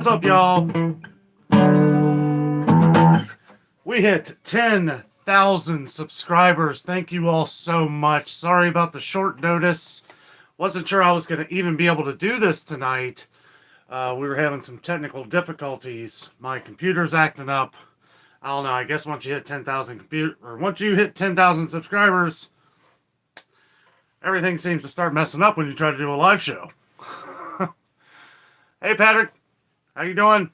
up, y'all? We hit 10,000 subscribers. Thank you all so much. Sorry about the short notice. Wasn't sure I was going to even be able to do this tonight. We were having some technical difficulties. My computer's acting up. I don't know. I guess once you hit 10,000 once you hit 10,000 subscribers, everything seems to start messing up when you try to do a live show. Hey, Patrick. How you doing?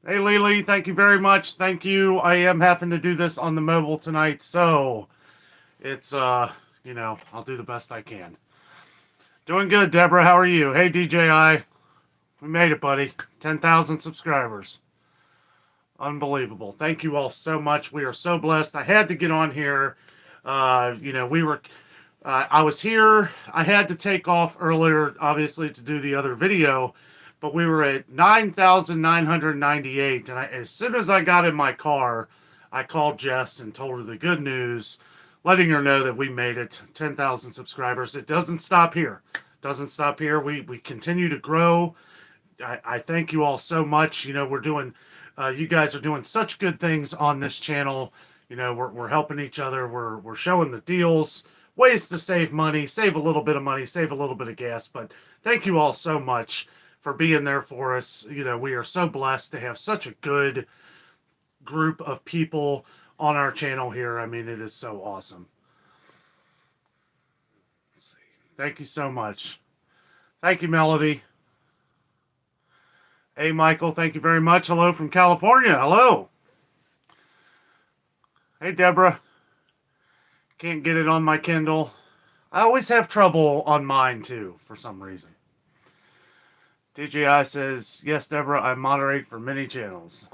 Hey, Lily. Thank you very much. Thank you. I am having to do this on the mobile tonight, so it's, I'll do the best I can. Doing good, Deborah. How are you? Hey, DJI. We made it, buddy. 10,000 subscribers. Unbelievable. Thank you all so much. We are so blessed. I had to get on here. I was here. I had to take off earlier, obviously, to do the other video, but we were at 9,998. And as soon as I got in my car, I called Jess and told her the good news, letting her know that we made it, 10,000 subscribers. It doesn't stop here. Doesn't stop here. We continue to grow. I thank you all so much. We're doing, you guys are doing such good things on this channel. We're helping each other. We're showing the deals, ways to save money, save a little bit of money, save a little bit of gas. But thank you all so much for being there for us. We are so blessed to have such a good group of people on our channel here. I mean, it is so awesome. Let's see. Thank you so much. Thank you, Melody. Hey, Michael, thank you very much. Hello from California. Hello. Hey, Deborah. Can't get it on my Kindle. I always have trouble on mine, too, for some reason. DJI says, yes, Deborah, I moderate for many channels.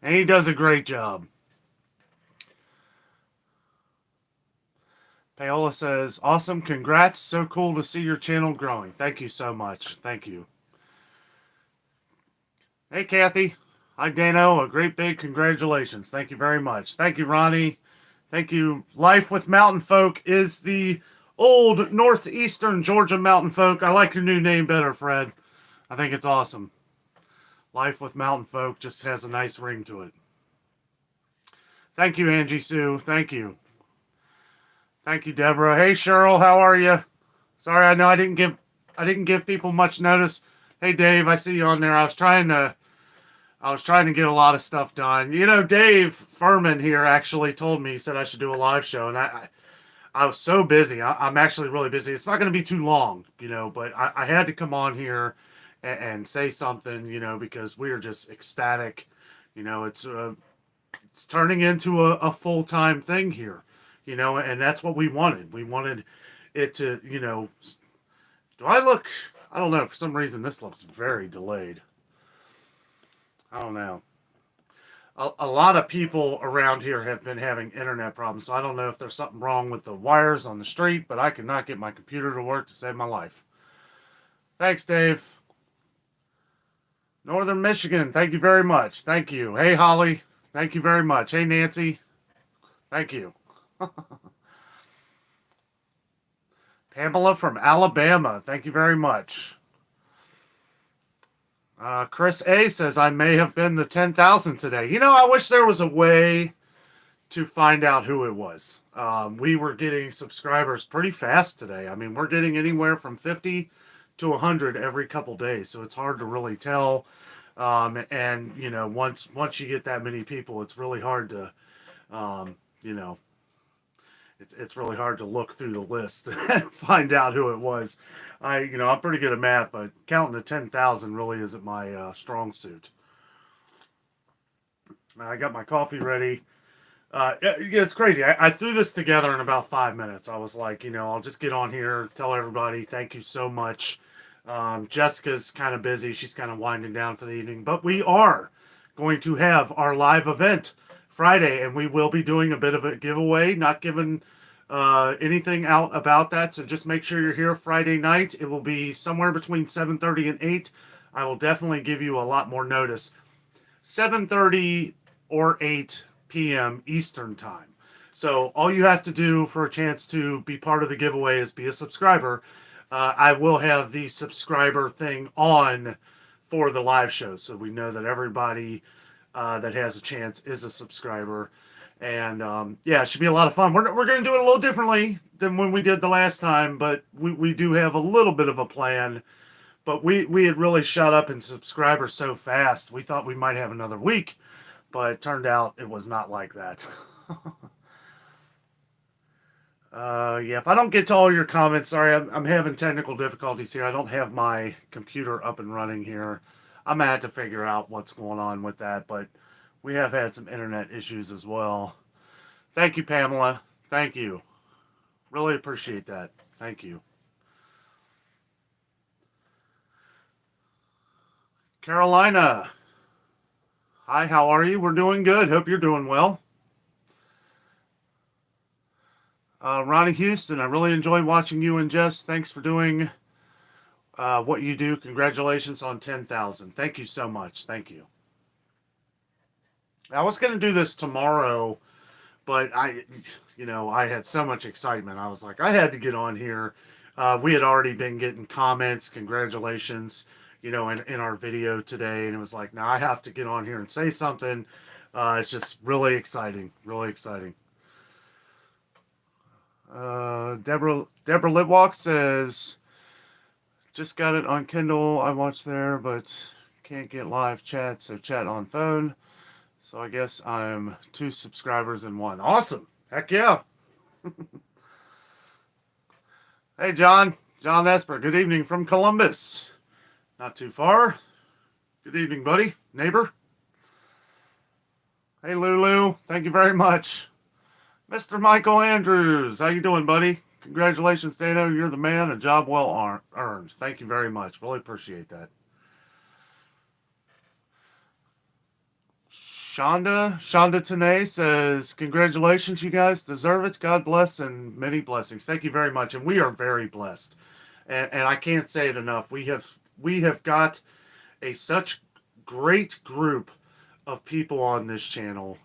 And he does a great job. Paola says, awesome, congrats. So cool to see your channel growing. Thank you so much. Thank you. Hey, Kathy. Hi, Dano. A great big congratulations. Thank you very much. Thank you, Ronnie. Thank you. Life with Mountain Folk is the old northeastern Georgia Mountain Folk. I like your new name better, Fred. I think it's awesome. Life with Mountain Folk just has a nice ring to it. Thank you, Angie Sue. Thank you. Thank you, Deborah. Hey, Cheryl. How are you? Sorry, I know I didn't give people much notice. Hey, Dave. I see you on there. I was trying to get a lot of stuff done. Dave Furman here actually told me, he said I should do a live show, and I was so busy. I'm actually really busy. It's not going to be too long, but I had to come on here and say something, because we are just ecstatic. It's turning into a full-time thing here, and that's what we wanted. We wanted it to, do I look, I don't know, for some reason this looks very delayed. I don't know. A lot of people around here have been having internet problems, so I don't know if there's something wrong with the wires on the street, but I could not get my computer to work to save my life. Thanks, Dave. Northern Michigan, thank you very much. Thank you. Hey, Holly, thank you very much. Hey, Nancy, thank you. Pamela from Alabama, thank you very much. Chris A says, I may have been the 10,000 today. I wish there was a way to find out who it was. We were getting subscribers pretty fast today. I mean, we're getting anywhere from 50 to 100 every couple days, so it's hard to really tell. And, once you get that many people, it's really hard to, it's really hard to look through the list and find out who it was. I'm pretty good at math, but counting to 10,000 really isn't my strong suit. I got my coffee ready. It's crazy. I threw this together in about 5 minutes. I was like, I'll just get on here, tell everybody thank you so much. Jessica's kind of busy. She's kind of winding down for the evening. But we are going to have our live event Friday, and we will be doing a bit of a giveaway, not giving anything out about that, so just make sure you're here Friday night. It will be somewhere between 7:30 and 8. I will definitely give you a lot more notice. 7:30 or 8 p.m. Eastern time. So all you have to do for a chance to be part of the giveaway is be a subscriber. I will have the subscriber thing on for the live show, so we know that everybody that has a chance is a subscriber. And yeah, it should be a lot of fun. We're going to do it a little differently than when we did the last time, but we do have a little bit of a plan. But we had really shot up in subscribers so fast, we thought we might have another week, but it turned out it was not like that. Yeah, if I don't get to all your comments, sorry, I'm having technical difficulties here. I don't have my computer up and running here. I'm going to have to figure out what's going on with that, but we have had some internet issues as well. Thank you, Pamela. Thank you. Really appreciate that. Thank you. Carolina. Hi, how are you? We're doing good. Hope you're doing well. Ronnie Houston, I really enjoy watching you and Jess. Thanks for doing what you do. Congratulations on 10,000. Thank you so much. Thank you. I was going to do this tomorrow, but I had so much excitement. I was like, I had to get on here. We had already been getting comments, congratulations, in our video today. And it was like, now I have to get on here and say something. It's just really exciting, really exciting. Deborah Litwalk says, just got it on Kindle. I watched there, but can't get live chat, so chat on phone. So I guess I'm 2 subscribers in 1. Awesome. Heck yeah. Hey, John Esper. Good evening from Columbus. Not too far. Good evening, buddy. Neighbor. Hey, Lulu. Thank you very much. Mr. Michael Andrews, how you doing, buddy? Congratulations, Dano. You're the man. A job well earned. Thank you very much. Really appreciate that. Shonda Tanay says, congratulations, you guys deserve it. God bless and many blessings. Thank you very much. And we are very blessed. And I can't say it enough. We have got such great group of people on this channel.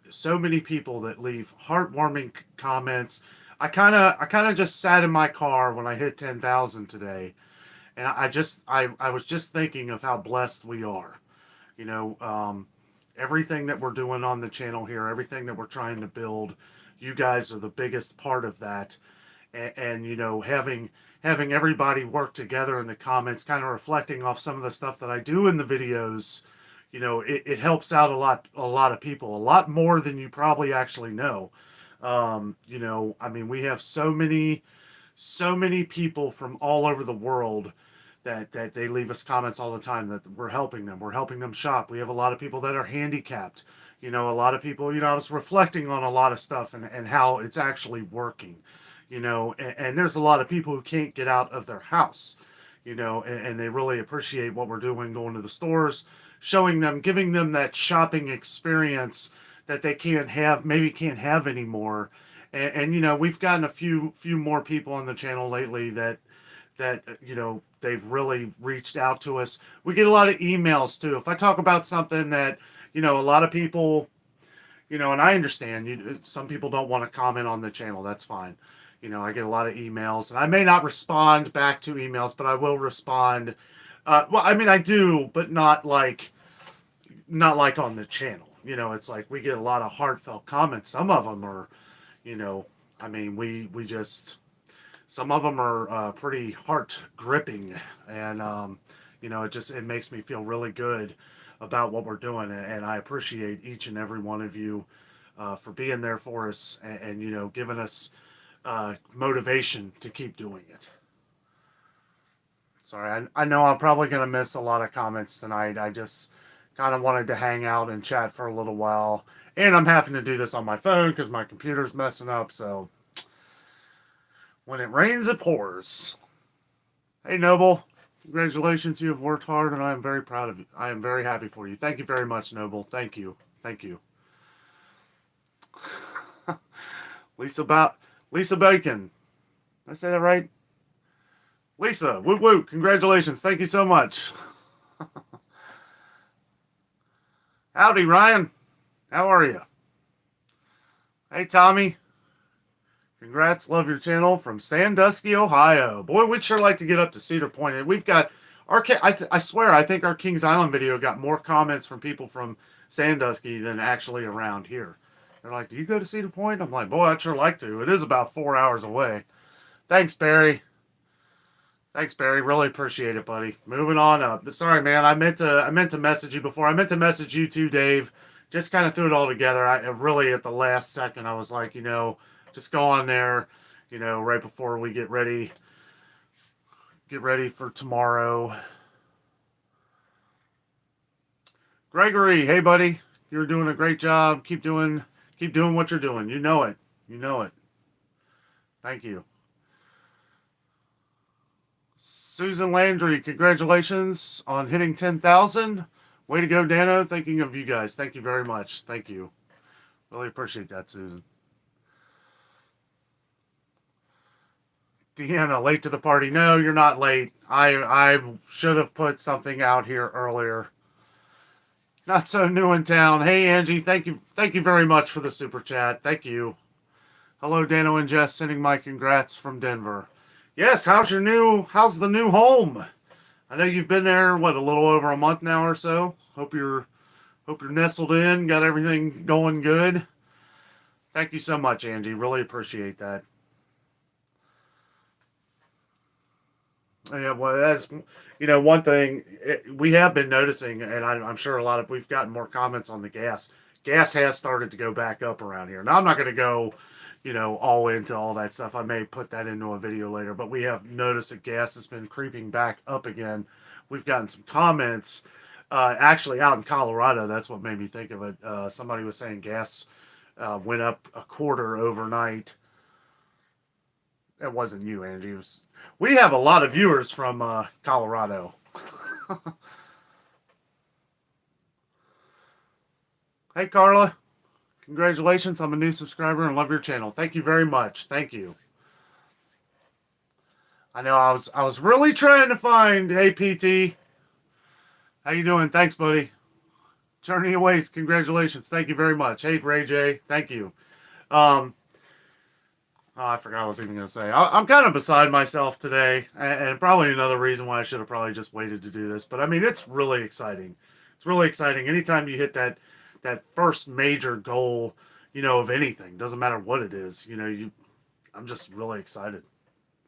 So many people that leave heartwarming comments. I kind of just sat in my car when I hit 10,000 today, and I was just thinking of how blessed we are. Everything that we're doing on the channel here, everything that we're trying to build, you guys are the biggest part of that. And having everybody work together in the comments, kind of reflecting off some of the stuff that I do in the videos. It helps out a lot of people, a lot more than you probably actually know. We have so many people from all over the world that they leave us comments all the time that we're helping them. We're helping them shop. We have a lot of people that are handicapped. A lot of people, I was reflecting on a lot of stuff and how it's actually working, and there's a lot of people who can't get out of their house, and they really appreciate what we're doing, going to the stores, showing them, giving them that shopping experience that they can't have anymore. And we've gotten a few more people on the channel lately that they've really reached out to us. We get a lot of emails too. If I talk about something that, a lot of people, and I understand some people don't want to comment on the channel. That's fine. I get a lot of emails, and I may not respond back to emails, but I will respond. I do, but not like on the channel. It's like we get a lot of heartfelt comments. Some of them are, we just, some of them are pretty heart gripping, and it makes me feel really good about what we're doing, and I appreciate each and every one of you for being there for us and giving us motivation to keep doing it. Sorry, I know I'm probably going to miss a lot of comments tonight. I just kind of wanted to hang out and chat for a little while. And I'm having to do this on my phone because my computer's messing up. So when it rains, it pours. Hey, Noble. Congratulations. You have worked hard, and I am very proud of you. I am very happy for you. Thank you very much, Noble. Thank you. Thank you. Lisa Bacon. Did I say that right? Lisa, woo woo. Congratulations. Thank you so much. Howdy, Ryan. How are you? Hey, Tommy. Congrats. Love your channel from Sandusky, Ohio. Boy, we'd sure like to get up to Cedar Point. We've got I swear, I think our Kings Island video got more comments from people from Sandusky than actually around here. They're like, "Do you go to Cedar Point?" I'm like, "Boy, I'd sure like to. It is about 4 hours away." Thanks, Barry. Thanks, Barry. Really appreciate it, buddy. Moving on up. Sorry, man. I meant to message you before. I meant to message you too, Dave. Just kind of threw it all together. I really at the last second I was like, just go on there, right before we get ready for tomorrow. Gregory, hey buddy. You're doing a great job. Keep doing what you're doing. You know it. You know it. Thank you. Susan Landry, congratulations on hitting 10,000. Way to go, Dano. Thinking of you guys. Thank you very much. Thank you. Really appreciate that, Susan. Deanna, late to the party. No, you're not late. I should have put something out here earlier. Not so new in town. Hey Angie, thank you very much for the super chat. Thank you. Hello, Dano and Jess, sending my congrats from Denver. Yes, how's the new home? I know you've been there, what, a little over a month now or so? Hope you're nestled in, got everything going good. Thank you so much, Angie. Really appreciate that. Yeah, well, that's one thing we have been noticing, and I'm sure we've gotten more comments on the gas. Gas has started to go back up around here. Now I'm not going to go, all into all that stuff. I may put that into a video later, but we have noticed that gas has been creeping back up again. We've gotten some comments, actually out in Colorado. That's what made me think of it. Somebody was saying gas went up a quarter overnight. It wasn't you, Angie. We have a lot of viewers from Colorado. Hey, Carla. Congratulations. I'm a new subscriber and love your channel. Thank you very much. Thank you. I know I was really trying to find. Hey, PT. How you doing? Thanks, buddy. Journey Aways. Congratulations. Thank you very much. Hey, Ray J. Thank you. Oh, I forgot what I was even going to say. I'm kind of beside myself today, and probably another reason why I should have probably just waited to do this. But I mean, it's really exciting. It's really exciting. Anytime you hit that first major goal, of anything, doesn't matter what it is. I'm just really excited.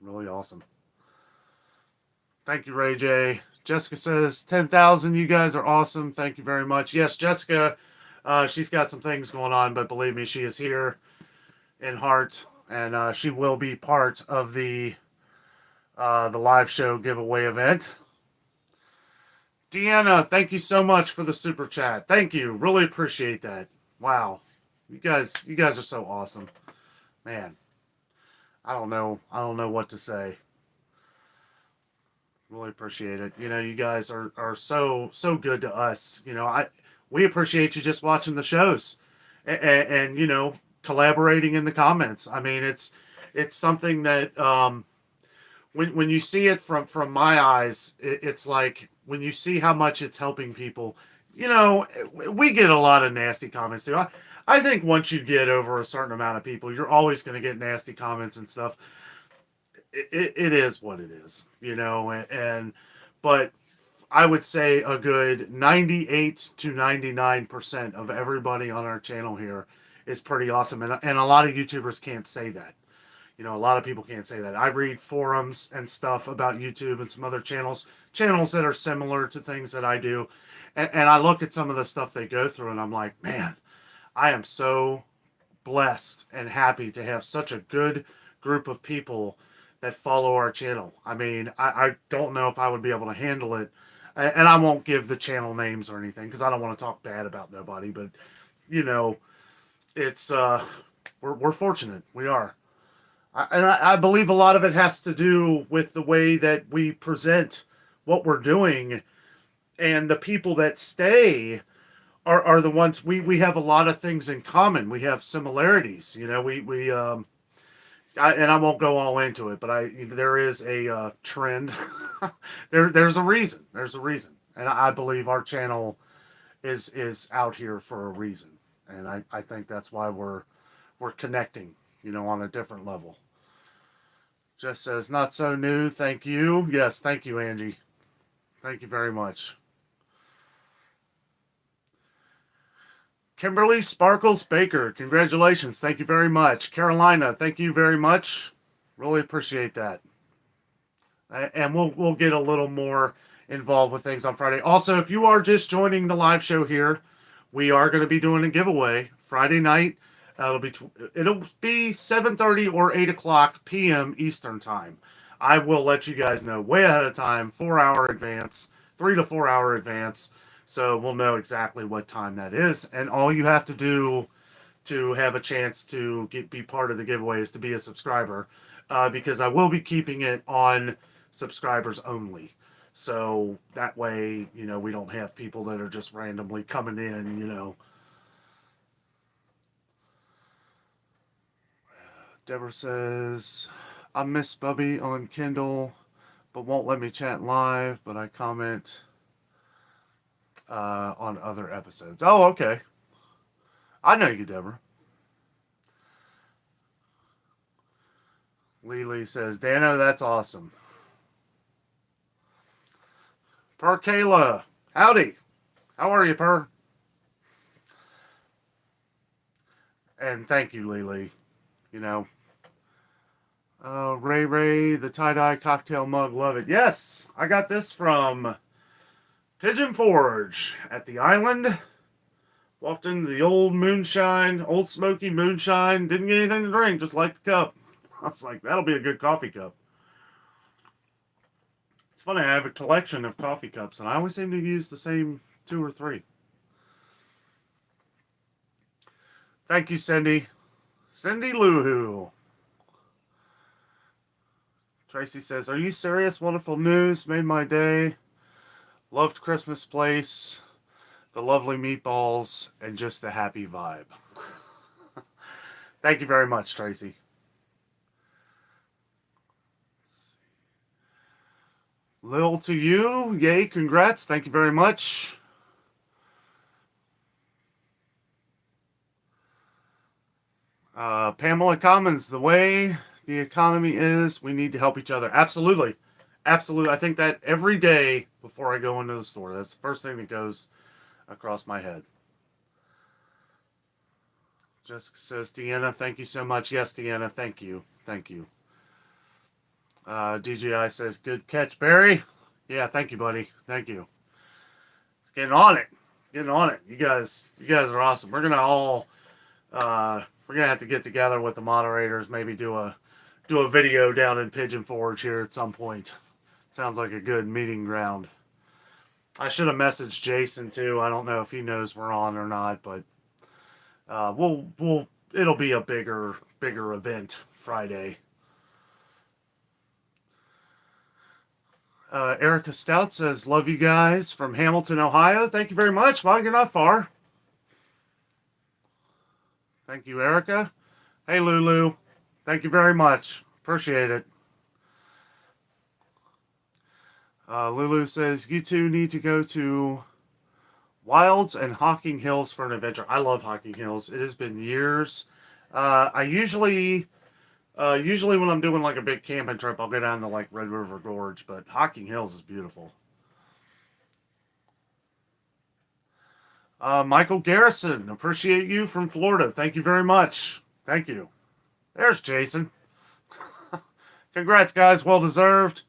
Really awesome. Thank you, Ray J. Jessica says 10,000. You guys are awesome. Thank you very much. Yes, Jessica. She's got some things going on, but believe me, she is here in heart. And she will be part of the live show giveaway event. Deanna, thank you so much for the super chat. Thank you. Really appreciate that. Wow. You guys are so awesome. Man. I don't know what to say. Really appreciate it. You guys are so good to us. We appreciate you just watching the shows. And collaborating in the comments. I mean, it's something that when you see it from my eyes, it's like when you see how much it's helping people. We get a lot of nasty comments too. I think once you get over a certain amount of people, you're always going to get nasty comments and stuff. It is what it is, but I would say a good 98 to 99% of everybody on our channel here is pretty awesome. And a lot of YouTubers can't say that. A lot of people can't say that. I read forums and stuff about YouTube and some other channels that are similar to things that I do. And I look at some of the stuff they go through and I'm like, man, I am so blessed and happy to have such a good group of people that follow our channel. I mean, I don't know if I would be able to handle it. And I won't give the channel names or anything because I don't want to talk bad about nobody. But, it's we're fortunate. We are. I believe a lot of it has to do with the way that we present what we're doing, and the people that stay are the ones we have a lot of things in common. We have similarities. And I won't go all into it, but there is a trend. There's a reason. There's a reason, and I believe our channel is out here for a reason, and I think that's why we're connecting, on a different level. Just says not so new. Thank you. Yes, thank you, Angie. Thank you very much. Kimberly Sparkles Baker, congratulations. Thank you very much. Carolina, thank you very much. Really appreciate that. And we'll get a little more involved with things on Friday. Also, if you are just joining the live show here, we are going to be doing a giveaway Friday night. It'll be 7:30 or 8 o'clock p.m. Eastern time. I will let you guys know way ahead of time, 4 hour advance, 3 to 4 hour advance, so we'll know exactly what time that is. And all you have to do to have a chance to be part of the giveaway is to be a subscriber, because I will be keeping it on subscribers only. So that way, we don't have people that are just randomly coming in. Deborah says, I miss Bubby on Kindle, but won't let me chat live, but I comment on other episodes. Oh, okay. I know you, Deborah. Lily says, Dano, that's awesome. Per Kayla, howdy. How are you, Per? And thank you, Lily. Ray, the tie-dye cocktail mug, love it. Yes, I got this from Pigeon Forge at the island. Walked into the old smoky moonshine. Didn't get anything to drink, just liked the cup. I was like, that'll be a good coffee cup. It's funny, I have a collection of coffee cups, and I always seem to use the same 2 or 3. Thank you, Cindy. Cindy Loohoo. Tracy says, are you serious? Wonderful news. Made my day. Loved Christmas Place. The lovely meatballs. And just a happy vibe. Thank you very much, Tracy. Lil to you. Yay, congrats. Thank you very much. Pamela Commons, the way the economy is, we need to help each other. Absolutely. Absolutely. I think that every day before I go into the store. That's the first thing that goes across my head. Jessica says, Deanna, thank you so much. Yes, Deanna, thank you. Thank you. DJI says, good catch, Barry. Yeah, thank you, buddy. Thank you. It's getting on it. Getting on it. You guys are awesome. We're gonna have to get together with the moderators, maybe do a video down in Pigeon Forge here at some point. Sounds like a good meeting ground. I should have messaged Jason too. I don't know if he knows we're on or not, but it'll be a bigger event Friday. Erica Stout says, love you guys from Hamilton, Ohio. Thank you very much. Well, you're not far. Thank you, Erica. Hey, Lulu. Thank you very much. Appreciate it. Lulu says, you two need to go to Wilds and Hocking Hills for an adventure. I love Hocking Hills. It has been years. I usually when I'm doing like a big camping trip, I'll go down to like Red River Gorge, but Hocking Hills is beautiful. Michael Garrison, appreciate you from Florida. Thank you very much. Thank you. There's Jason. Congrats, guys. Well deserved.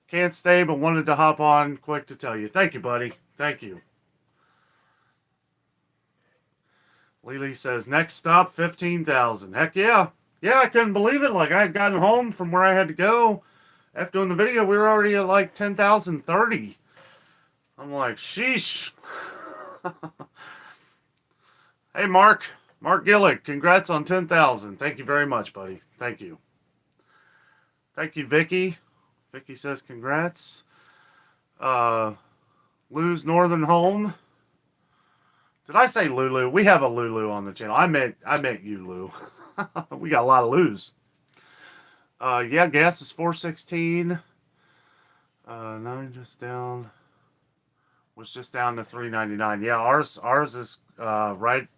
Can't stay, but wanted to hop on quick to tell you. Thank you, buddy. Thank you. Lily says, next stop, 15,000. Heck yeah. Yeah, I couldn't believe it. Like, I had gotten home from where I had to go. After doing the video, we were already at like 10,030. I'm like, sheesh. Hey, Mark Gillick, congrats on 10,000. Thank you very much, buddy. Thank you. Thank you, Vicky. Vicky says congrats. Lou's Northern Home. Did I say Lulu? We have a Lulu on the channel. I meant you, Lou. We got a lot of Lou's. Yeah, gas is $4.16. 9 just down. Was just down to $3.99. Yeah, ours is right.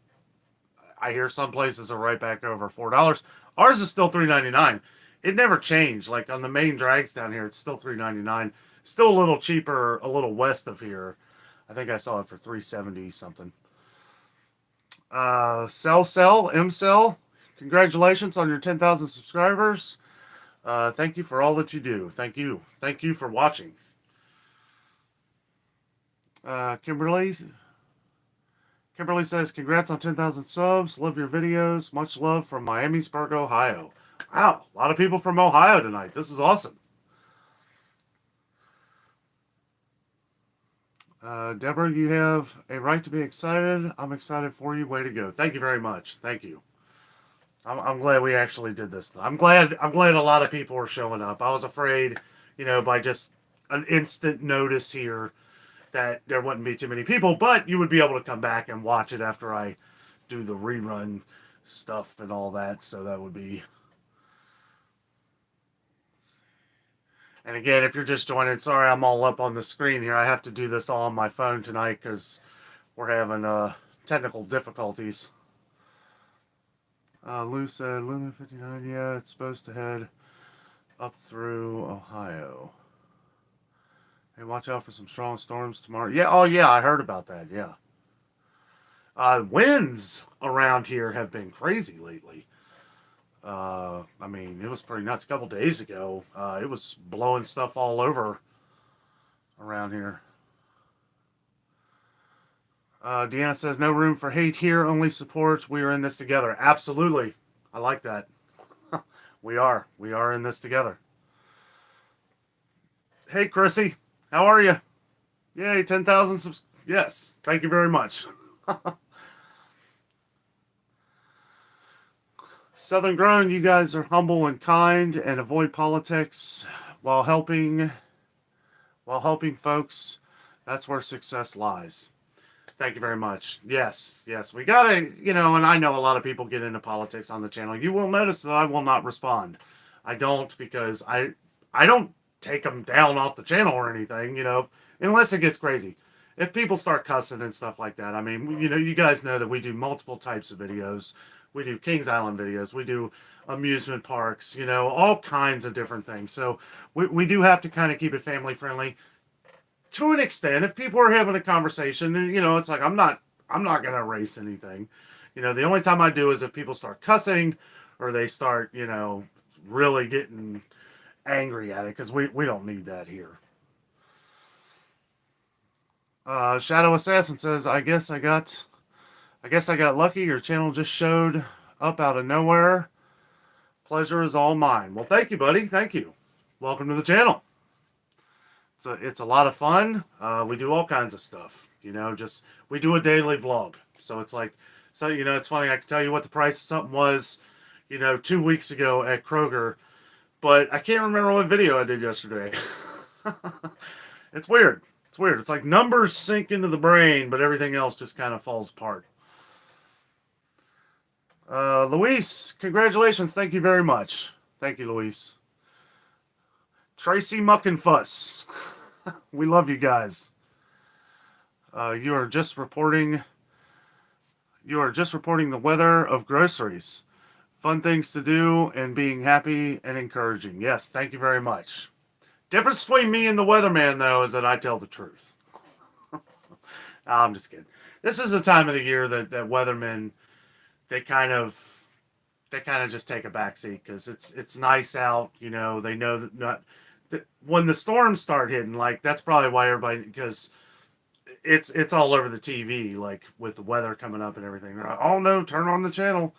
I hear some places are right back over $4. Ours is still $3.99. It never changed. Like on the main drags down here, it's still $3.99. Still a little cheaper, a little west of here. I think I saw it for 370 something. M Cell, congratulations on your 10,000 subscribers. Thank you for all that you do. Thank you for watching. Kimberly says, congrats on 10,000 subs. Love your videos. Much love from Miamisburg, Ohio. Wow, a lot of people from Ohio tonight. This is awesome. Deborah, you have a right to be excited. I'm excited for you. Way to go. Thank you very much. Thank you. I'm glad we actually did this. I'm glad a lot of people are showing up. I was afraid, by just an instant notice here that there wouldn't be too many people, but you would be able to come back and watch it after I do the rerun stuff and all that. So that would be. And again, if you're just joining, sorry, I'm all up on the screen here. I have to do this all on my phone tonight because we're having technical difficulties. Lou said, Luna 59, yeah, it's supposed to head up through Ohio. Hey, watch out for some strong storms tomorrow. Yeah, oh yeah, I heard about that, yeah. Winds around here have been crazy lately. I mean, it was pretty nuts. A couple days ago, it was blowing stuff all over around here. Deanna says, no room for hate here, only support. We are in this together. Absolutely. I like that. We are in this together. Hey, Chrissy. How are you? Yay, 10,000 subs. Yes, thank you very much. Southern Grown, you guys are humble and kind and avoid politics while helping folks. That's where success lies. Thank you very much. Yes, we gotta, and I know a lot of people get into politics on the channel. You will notice that I will not respond. I don't, because I don't take them down off the channel or anything, unless it gets crazy. If people start cussing and stuff like that, I mean, you guys know that we do multiple types of videos. We do Kings Island videos. We do amusement parks, all kinds of different things. So we do have to kind of keep it family friendly. To an extent, if people are having a conversation, it's like I'm not going to erase anything. The only time I do is if people start cussing or they start, really getting angry at it, because we don't need that here. Shadow Assassin says, I guess I got lucky. Your channel just showed up out of nowhere. Pleasure is all mine. Well, thank you, buddy. Thank you. Welcome to the channel. It's a lot of fun. We do all kinds of stuff. We do a daily vlog. So it's like, it's funny. I can tell you what the price of something was, 2 weeks ago at Kroger, but I can't remember what video I did yesterday. It's weird. It's like numbers sink into the brain, but everything else just kind of falls apart. Luis, congratulations. Thank you very much. Thank you, Luis. Tracy Muckenfuss. We love you guys. You are just reporting the weather of groceries. Fun things to do and being happy and encouraging. Yes, thank you very much. Difference between me and the weatherman, though, is that I tell the truth. I'm just kidding. This is the time of the year that weathermen, they kind of just take a backseat because it's nice out. They know that when the storms start hitting, like, that's probably why everybody, because it's all over the TV, like with the weather coming up and everything. They're like, oh no, turn on the channel.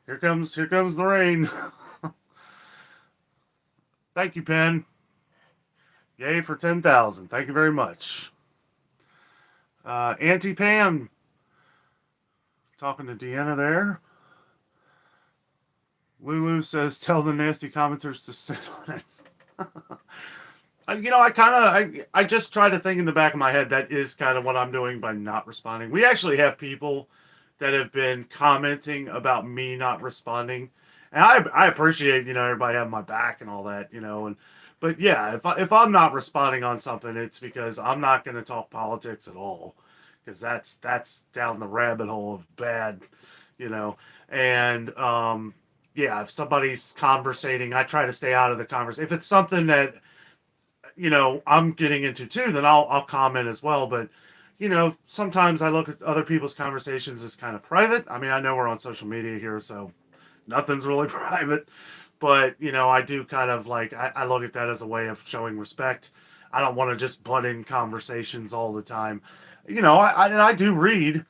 Here comes the rain. Thank you, Penn. Yay for 10,000. Thank you very much. Auntie Pam. Talking to Deanna there. Lulu says, tell the nasty commenters to sit on it. I just try to think in the back of my head that is kind of what I'm doing by not responding. We actually have people that have been commenting about me not responding, and I appreciate everybody having my back and all that, but yeah, if I'm not responding on something, it's because I'm not going to talk politics at all, because that's down the rabbit hole of bad, and yeah, if somebody's conversating, I try to stay out of the conversation. If it's something that I'm getting into too, then I'll comment as well. But sometimes I look at other people's conversations as kind of private. I mean, I know we're on social media here, so nothing's really private. But I do kind of like I look at that as a way of showing respect. I don't want to just butt in conversations all the time. I do read.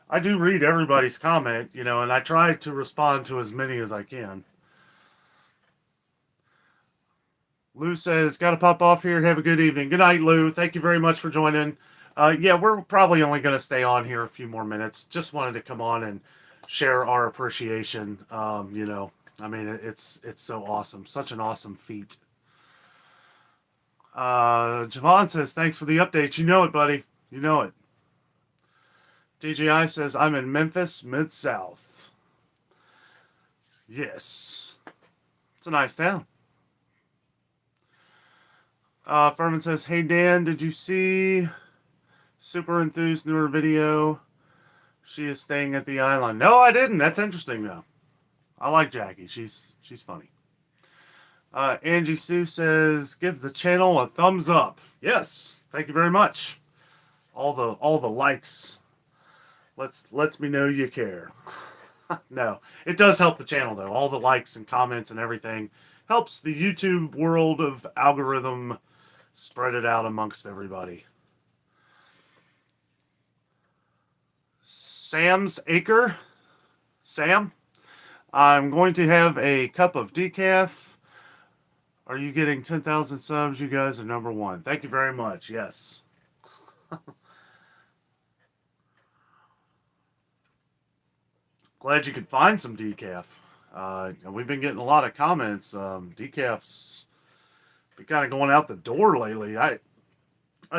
I do read everybody's comment, and I try to respond to as many as I can. Lou says, got to pop off here. Have a good evening. Good night, Lou. Thank you very much for joining. Yeah, we're probably only going to stay on here a few more minutes. Just wanted to come on and share our appreciation. I mean, it's so awesome. Such an awesome feat. Javon says, thanks for the update. You know it, buddy. You know it. DJI says, I'm in Memphis, Mid-South. Yes. It's a nice town. Furman says, hey, Dan, did you see Super Enthused newer video? She is staying at the island. No, I didn't. That's interesting, though. I like Jackie. She's funny. Angie Sue says, give the channel a thumbs up. Yes. Thank you very much. All the likes. Lets me know you care. No, it does help the channel, though. All the likes and comments and everything helps the YouTube world of algorithm spread it out amongst everybody. Sam's Acre. Sam, I'm going to have a cup of decaf. Are you getting 10,000 subs? You guys are number one. Thank you very much. Yes. Glad you could find some decaf. We've been getting a lot of comments. Decaf's been kind of going out the door lately. I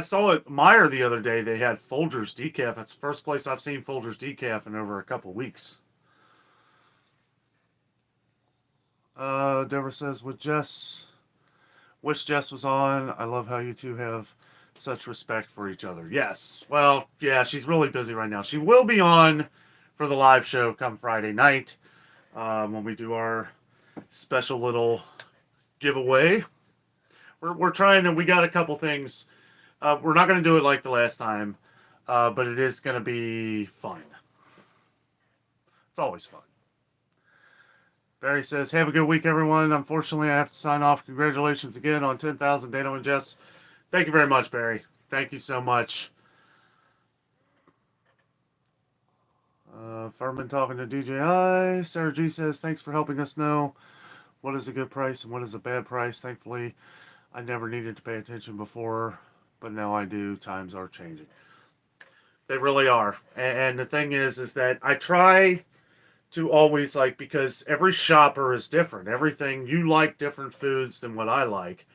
saw it Meyer the other day. They had Folgers decaf. That's the first place I've seen Folgers decaf in over a couple weeks. Deborah says, wish Jess was on. I love how you two have such respect for each other. Yes. Well, yeah, she's really busy right now. She will be on for the live show come Friday night when we do our special little giveaway. We're trying to, we got a couple things. We're not going to do it like the last time, but it is going to be fun. It's always fun. Barry says, have a good week, everyone. Unfortunately, I have to sign off. Congratulations again on 10,000, Dano and Jess. Thank you very much, Barry. Thank you so much. Furman talking to DJI. Sarah G says, thanks for helping us know what is a good price and what is a bad price. Thankfully, I never needed to pay attention before, but now I do. Times are changing. They really are. And the thing is that I try to always because every shopper is different. Everything, you like different foods than what I like.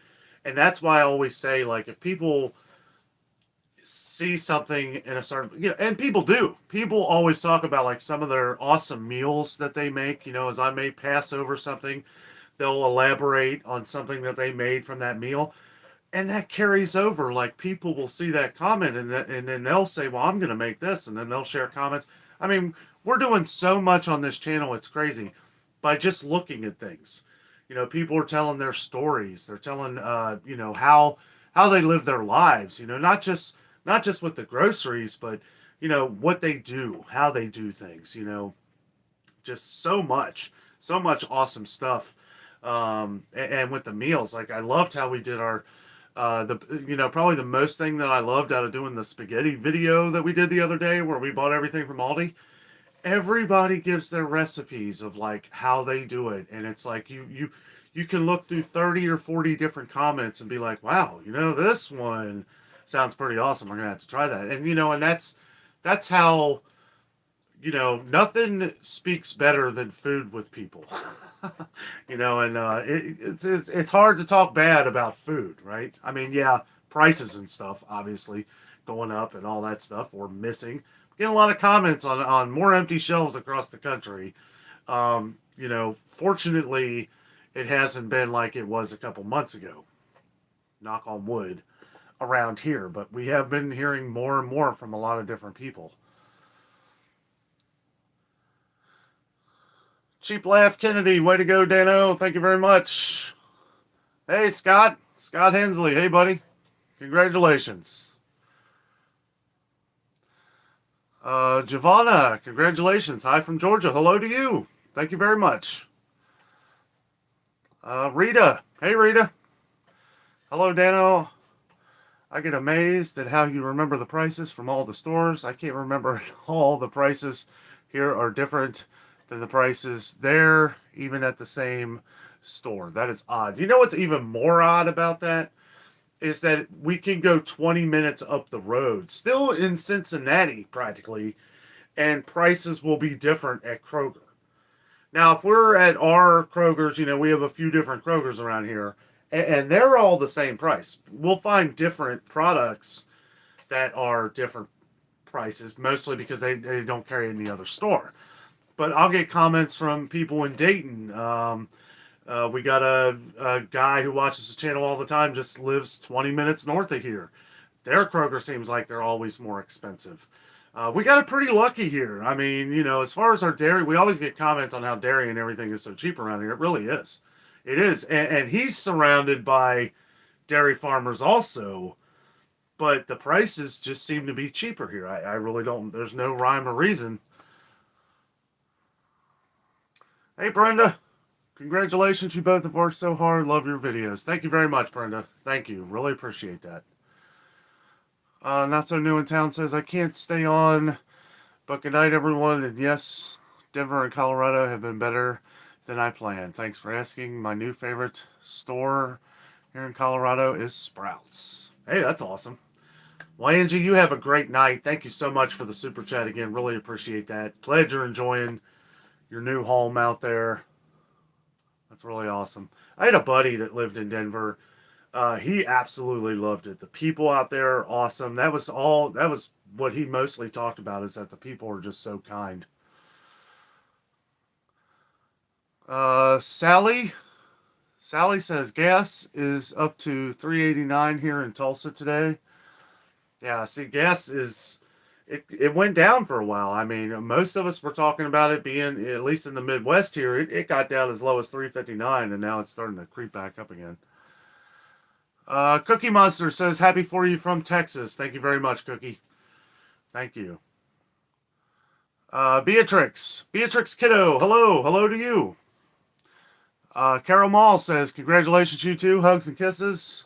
And that's why I always say, if people see something in a certain, and people do. People always talk about some of their awesome meals that they make. As I may pass over something, they'll elaborate on something that they made from that meal. And that carries over. People will see that comment and then they'll say, well, I'm going to make this. And then they'll share comments. I mean, we're doing so much on this channel. It's crazy by just looking at things. People are telling their stories. They're telling, how they live their lives, not just with the groceries, but, what they do, how they do things, just so much awesome stuff. And with the meals, I loved how we did our, probably the most thing that I loved out of doing the spaghetti video that we did the other day where we bought everything from Aldi. Everybody gives their recipes of how they do it. And it's you can look through 30 or 40 different comments and be like, wow, this one sounds pretty awesome. We're going to have to try that. And, and that's how, nothing speaks better than food with people. It's hard to talk bad about food, right? I mean, yeah, prices and stuff, obviously, going up and all that stuff, or missing. Getting a lot of comments on more empty shelves across the country. Fortunately, it hasn't been like it was a couple months ago. Knock on wood around here. But we have been hearing more and more from a lot of different people. Cheap Laugh Kennedy, way to go, Dano. Thank you very much. Hey, Scott. Scott Hensley, hey buddy, congratulations. Giovanna, congratulations. Hi from Georgia. Hello to you. Thank you very much. Rita, hey Rita. Hello, Dano. I get amazed at how you remember the prices from all the stores. I can't remember all the prices here are different than the prices there, even at the same store. That is odd. You know what's even more odd about that? Is that we can go 20 minutes up the road, still in Cincinnati practically, and prices will be different at Kroger. Now, if we're at our Kroger's, we have a few different Kroger's around here, and they're all the same price. We'll find different products that are different prices, mostly because they don't carry any other store. But I'll get comments from people in Dayton. We got a guy who watches the channel all the time, just lives 20 minutes north of here. Their Kroger seems like they're always more expensive. We got it pretty lucky here. I mean, as far as our dairy, we always get comments on how dairy and everything is so cheap around here. It really is. It is. And he's surrounded by dairy farmers also, but the prices just seem to be cheaper here. I really don't, there's no rhyme or reason. Hey, Brenda. Congratulations. You both have worked so hard. Love your videos. Thank you very much, Brenda. Thank you. Really appreciate that. Not So New in Town says, I can't stay on, but good night, everyone. And yes, Denver and Colorado have been better than I planned. Thanks for asking. My new favorite store here in Colorado is Sprouts. Hey, that's awesome. Well, Angie, you have a great night. Thank you so much for the super chat again. Really appreciate that. Glad you're enjoying your new home out there. That's really awesome. I had a buddy that lived in Denver. He absolutely loved it. The people out there are awesome. That was what he mostly talked about, is that the people are just so kind. Sally says gas is up to $3.89 here in Tulsa today. Yeah, see, gas is it went down for a while. I mean, most of us were talking about it being, at least in the Midwest here, it got down as low as $3.59, and now it's starting to creep back up again. Cookie Monster says, happy for you from Texas. Thank you very much, Cookie. Thank you. Beatrix Kiddo, hello to you. Carol Mall says, congratulations, you two. Hugs and kisses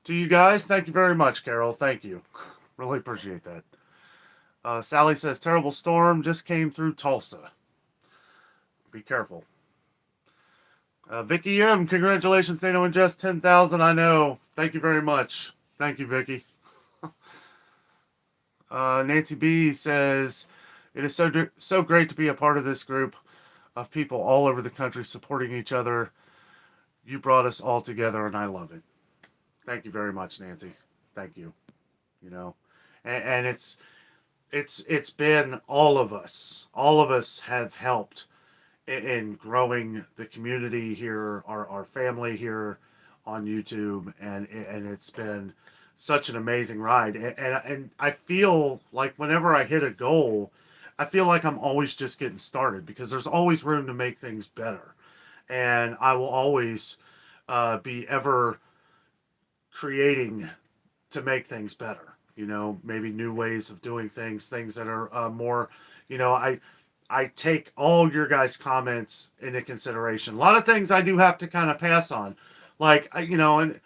to you guys. Thank you very much, Carol. Thank you. Really appreciate that. Sally says, terrible storm just came through Tulsa. Be careful. Vicky M, congratulations, Dano and Jess, 10,000. I know. Thank you very much. Thank you, Vicky. Nancy B says, it is so great to be a part of this group of people all over the country supporting each other. You brought us all together, and I love it. Thank you very much, Nancy. Thank you. And it's been all of us. All of us have helped in growing the community here, our family here on YouTube, and it's been such an amazing ride. And I feel like whenever I hit a goal, I feel like I'm always just getting started, because there's always room to make things better. And I will always be ever creating to make things better. Maybe new ways of doing things that are more, I take all your guys' comments into consideration. A lot of things I do have to kind of pass on. Like, and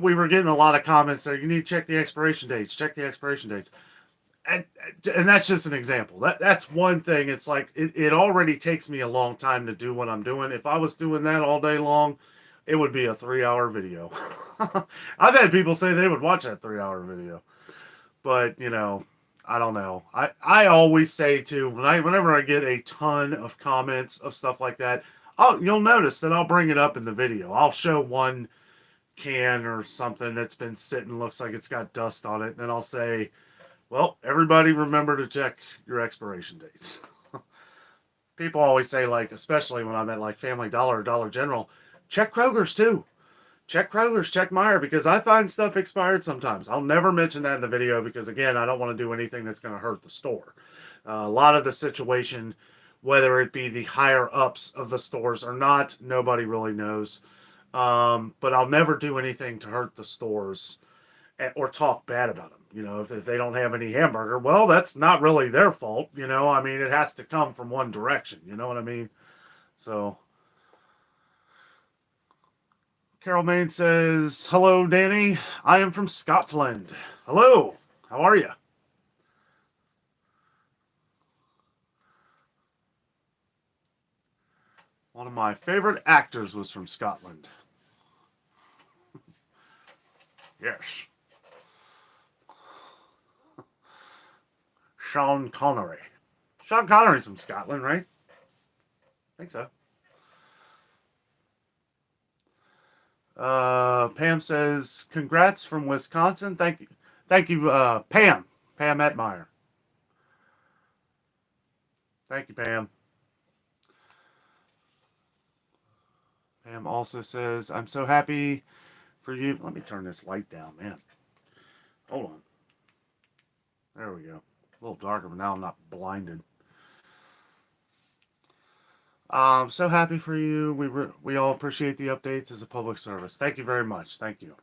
we were getting a lot of comments there. You need to check the expiration dates. Check the expiration dates. And that's just an example. That's one thing. It's like, it already takes me a long time to do what I'm doing. If I was doing that all day long, it would be a 3-hour video. I've had people say they would watch that 3-hour video. But, I don't know. I always say too, whenever I get a ton of comments of stuff like that, you'll notice that I'll bring it up in the video. I'll show one can or something that's been sitting, looks like it's got dust on it, and then I'll say, well, everybody remember to check your expiration dates. People always say, like, especially when I'm at like Family Dollar or Dollar General, check Kroger's too. Check Kroger's, check Meijer, because I find stuff expired sometimes. I'll never mention that in the video because, again, I don't want to do anything that's going to hurt the store. A lot of the situation, whether it be the higher ups of the stores or not, nobody really knows. But I'll never do anything to hurt the stores or talk bad about them. If they don't have any hamburger, well, that's not really their fault. I mean, it has to come from one direction. You know what I mean? So, Carol Main says, "Hello, Danny. I am from Scotland. Hello. How are you?" One of my favorite actors was from Scotland. Yes. Sean Connery. Sean Connery's from Scotland, right? I think so. Pam says, "Congrats from Wisconsin." Thank you, Pam. Pam Etmeyer. Thank you, Pam. Pam also says, "I'm so happy for you." Let me turn this light down, man. Hold on. There we go. A little darker, but now I'm not blinded. I'm so happy for you. We all appreciate the updates as a public service. Thank you very much. Thank you.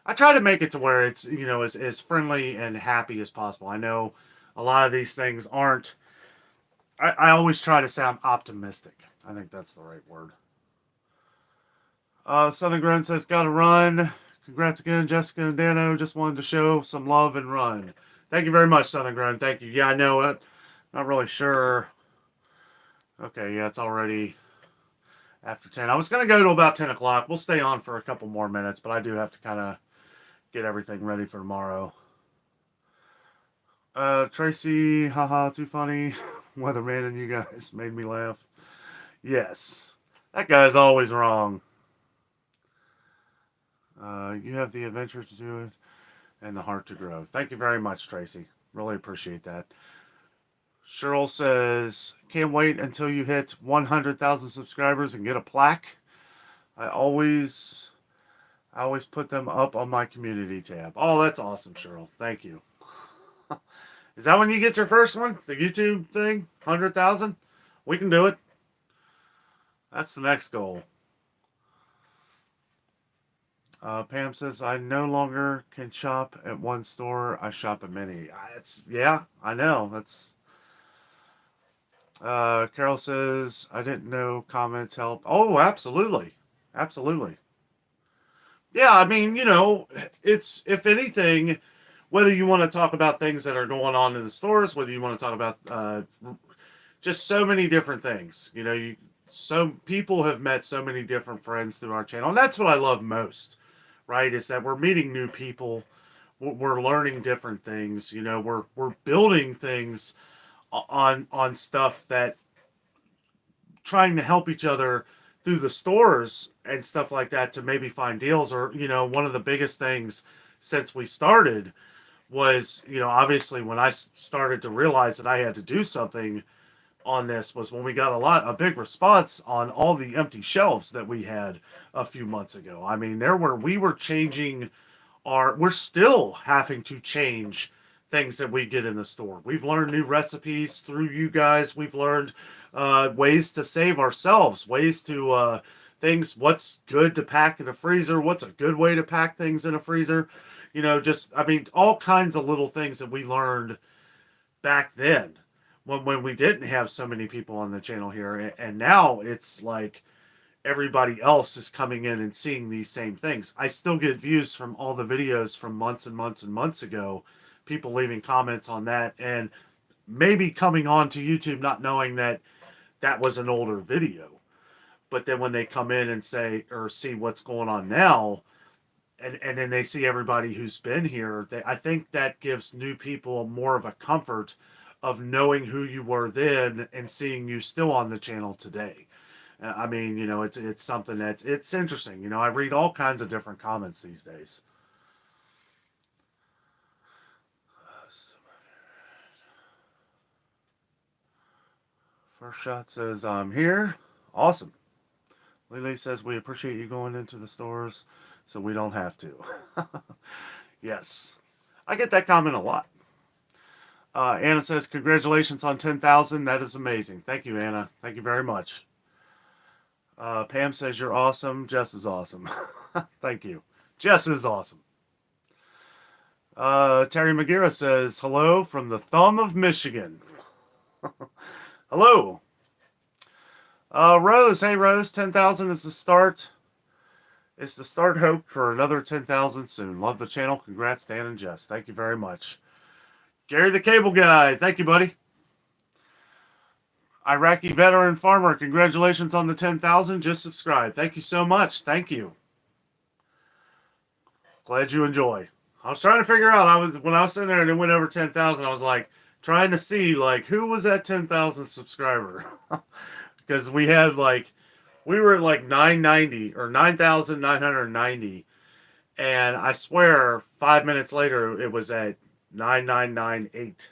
I try to make it to where it's as friendly and happy as possible. I know a lot of these things aren't. I always try to sound optimistic. I think that's the right word. Southern Grown says, "Gotta run. Congrats again, Jessica and Dano. Just wanted to show some love and run." Thank you very much, Southern Grown. Thank you. Yeah, I know it. Not really sure. Okay, yeah, it's already after 10. I was going to go to about 10 o'clock. We'll stay on for a couple more minutes, but I do have to kind of get everything ready for tomorrow. Tracy, haha, too funny. Weatherman and you guys made me laugh. Yes, that guy's always wrong. You have the adventure to do it and the heart to grow. Thank you very much, Tracy. Really appreciate that. Cheryl says, "Can't wait until you hit 100,000 subscribers and get a plaque. I always put them up on my community tab." Oh, that's awesome, Cheryl. Thank you. Is that when you get your first one? The YouTube thing? 100,000? We can do it. That's the next goal. Pam says, "I no longer can shop at one store. I shop at many." Yeah, I know. That's. Carol says, "I didn't know comments help." Oh, absolutely. Absolutely. Yeah, I mean, it's, if anything, whether you want to talk about things that are going on in the stores, whether you want to talk about just so many different things. So people have met so many different friends through our channel, and that's what I love most, right? Is that we're meeting new people, we're learning different things. We're building things on stuff that trying to help each other through the stores and stuff like that to maybe find deals. Or one of the biggest things since we started was, obviously when I started to realize that I had to do something on this was when we got a big response on all the empty shelves that we had a few months ago. I mean, we were changing we're still having to change things that we get in the store. We've learned new recipes through you guys. We've learned ways to save ourselves, ways to things, what's good to pack in a freezer, what's a good way to pack things in a freezer. I mean, all kinds of little things that we learned back then when we didn't have so many people on the channel here. And now it's like everybody else is coming in and seeing these same things. I still get views from all the videos from months and months and months ago, people leaving comments on that, and maybe coming on to YouTube not knowing that that was an older video. But then when they come in and say or see what's going on now, and then they see everybody who's been here, I think that gives new people more of a comfort of knowing who you were then and seeing you still on the channel today. I mean, it's something it's interesting. I read all kinds of different comments these days. First Shot says, "I'm here." Awesome. Lily says, "We appreciate you going into the stores so we don't have to." Yes. I get that comment a lot. Anna says, "Congratulations on 10,000. That is amazing." Thank you, Anna. Thank you very much. Pam says you're awesome. Jess is awesome. Thank you. Jess is awesome. Terry McGarrett says hello from the thumb of Michigan. Hello. Rose, hey Rose, 10,000 is the start. It's the start hope for another 10,000 soon. Love the channel. Congrats, Dan and Jess. Thank you very much. Gary the Cable Guy, thank you, buddy. Iraqi veteran farmer, congratulations on the 10,000. Just subscribe. Thank you so much. Thank you. Glad you enjoy. I was trying to figure out. When I was sitting there and it went over 10,000. I was like trying to see like who was that 10,000 subscriber, because we had like we were at like 990 or 9,990, and I swear 5 minutes later it was at 9998.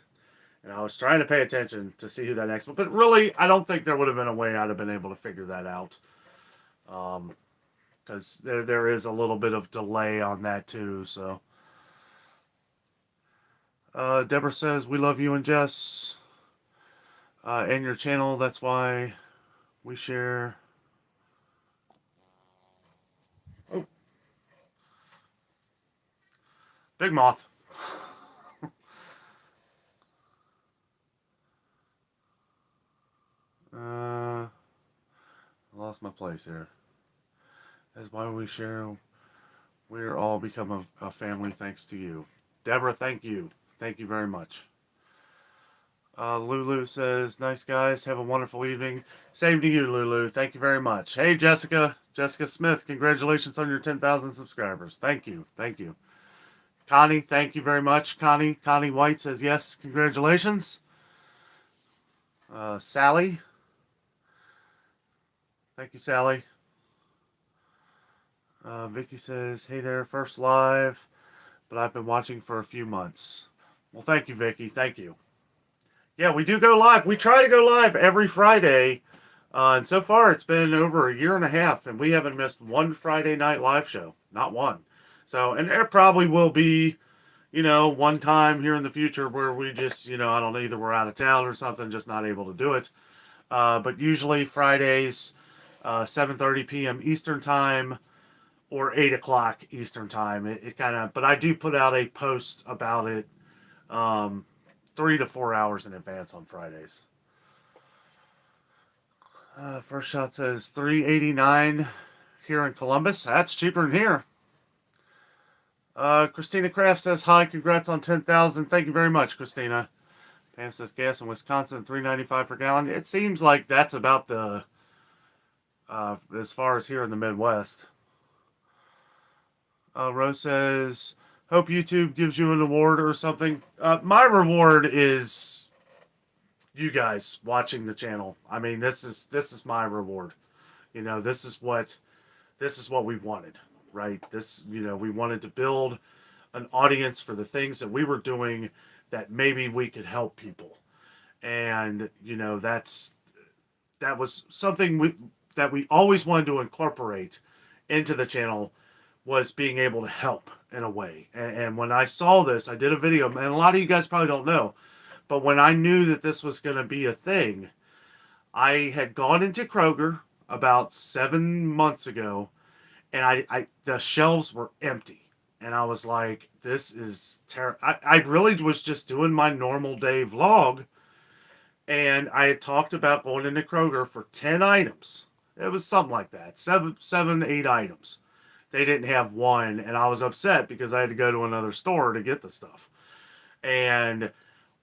And I was trying to pay attention to see who that next was. But really, I don't think there would have been a way I'd have been able to figure that out. Because there is a little bit of delay on that too. So, Deborah says, we love you and Jess. And your channel. That's why we share. Oh. Big Moth. I lost my place here. That's why we share. We're all become a family thanks to you. Deborah, thank you. Thank you very much. Lulu says, nice guys. Have a wonderful evening. Same to you, Lulu. Thank you very much. Hey, Jessica. Jessica Smith, congratulations on your 10,000 subscribers. Thank you. Thank you. Connie, thank you very much. Connie White says, yes, congratulations. Sally. Thank you, Sally. Vicky says, hey there, first live, but I've been watching for a few months. Well, thank you, Vicky. Thank you. Yeah, we do go live. We try to go live every Friday. And so far, it's been over a year and a half, and we haven't missed one Friday night live show. Not one. So, and there probably will be, one time here in the future where we just, I don't know, either we're out of town or something, just not able to do it. But usually Fridays, 7:30 p.m. Eastern Time or 8 o'clock Eastern Time. It kind of, but I do put out a post about it 3 to 4 hours in advance on Fridays. First Shot says $3.89 here in Columbus. That's cheaper than here. Christina Kraft says, hi, congrats on 10,000. Thank you very much, Christina. Pam says, gas in Wisconsin, $3.95 per gallon. It seems like that's about the, as far as here in the Midwest. Rose says, hope YouTube gives you an award or something. My reward is you guys watching the channel. I mean, this is my reward. This is what we wanted, right? We wanted to build an audience for the things that we were doing that maybe we could help people. And, that was something that we always wanted to incorporate into the channel, was being able to help in a way. And when I saw this, I did a video, and a lot of you guys probably don't know, but when I knew that this was going to be a thing, I had gone into Kroger about 7 months ago, and the shelves were empty. And I was like, this is terrible. I really was just doing my normal day vlog, and I had talked about going into Kroger for 10 items. It was something like that, 8 items. They didn't have one, and I was upset because I had to go to another store to get the stuff. And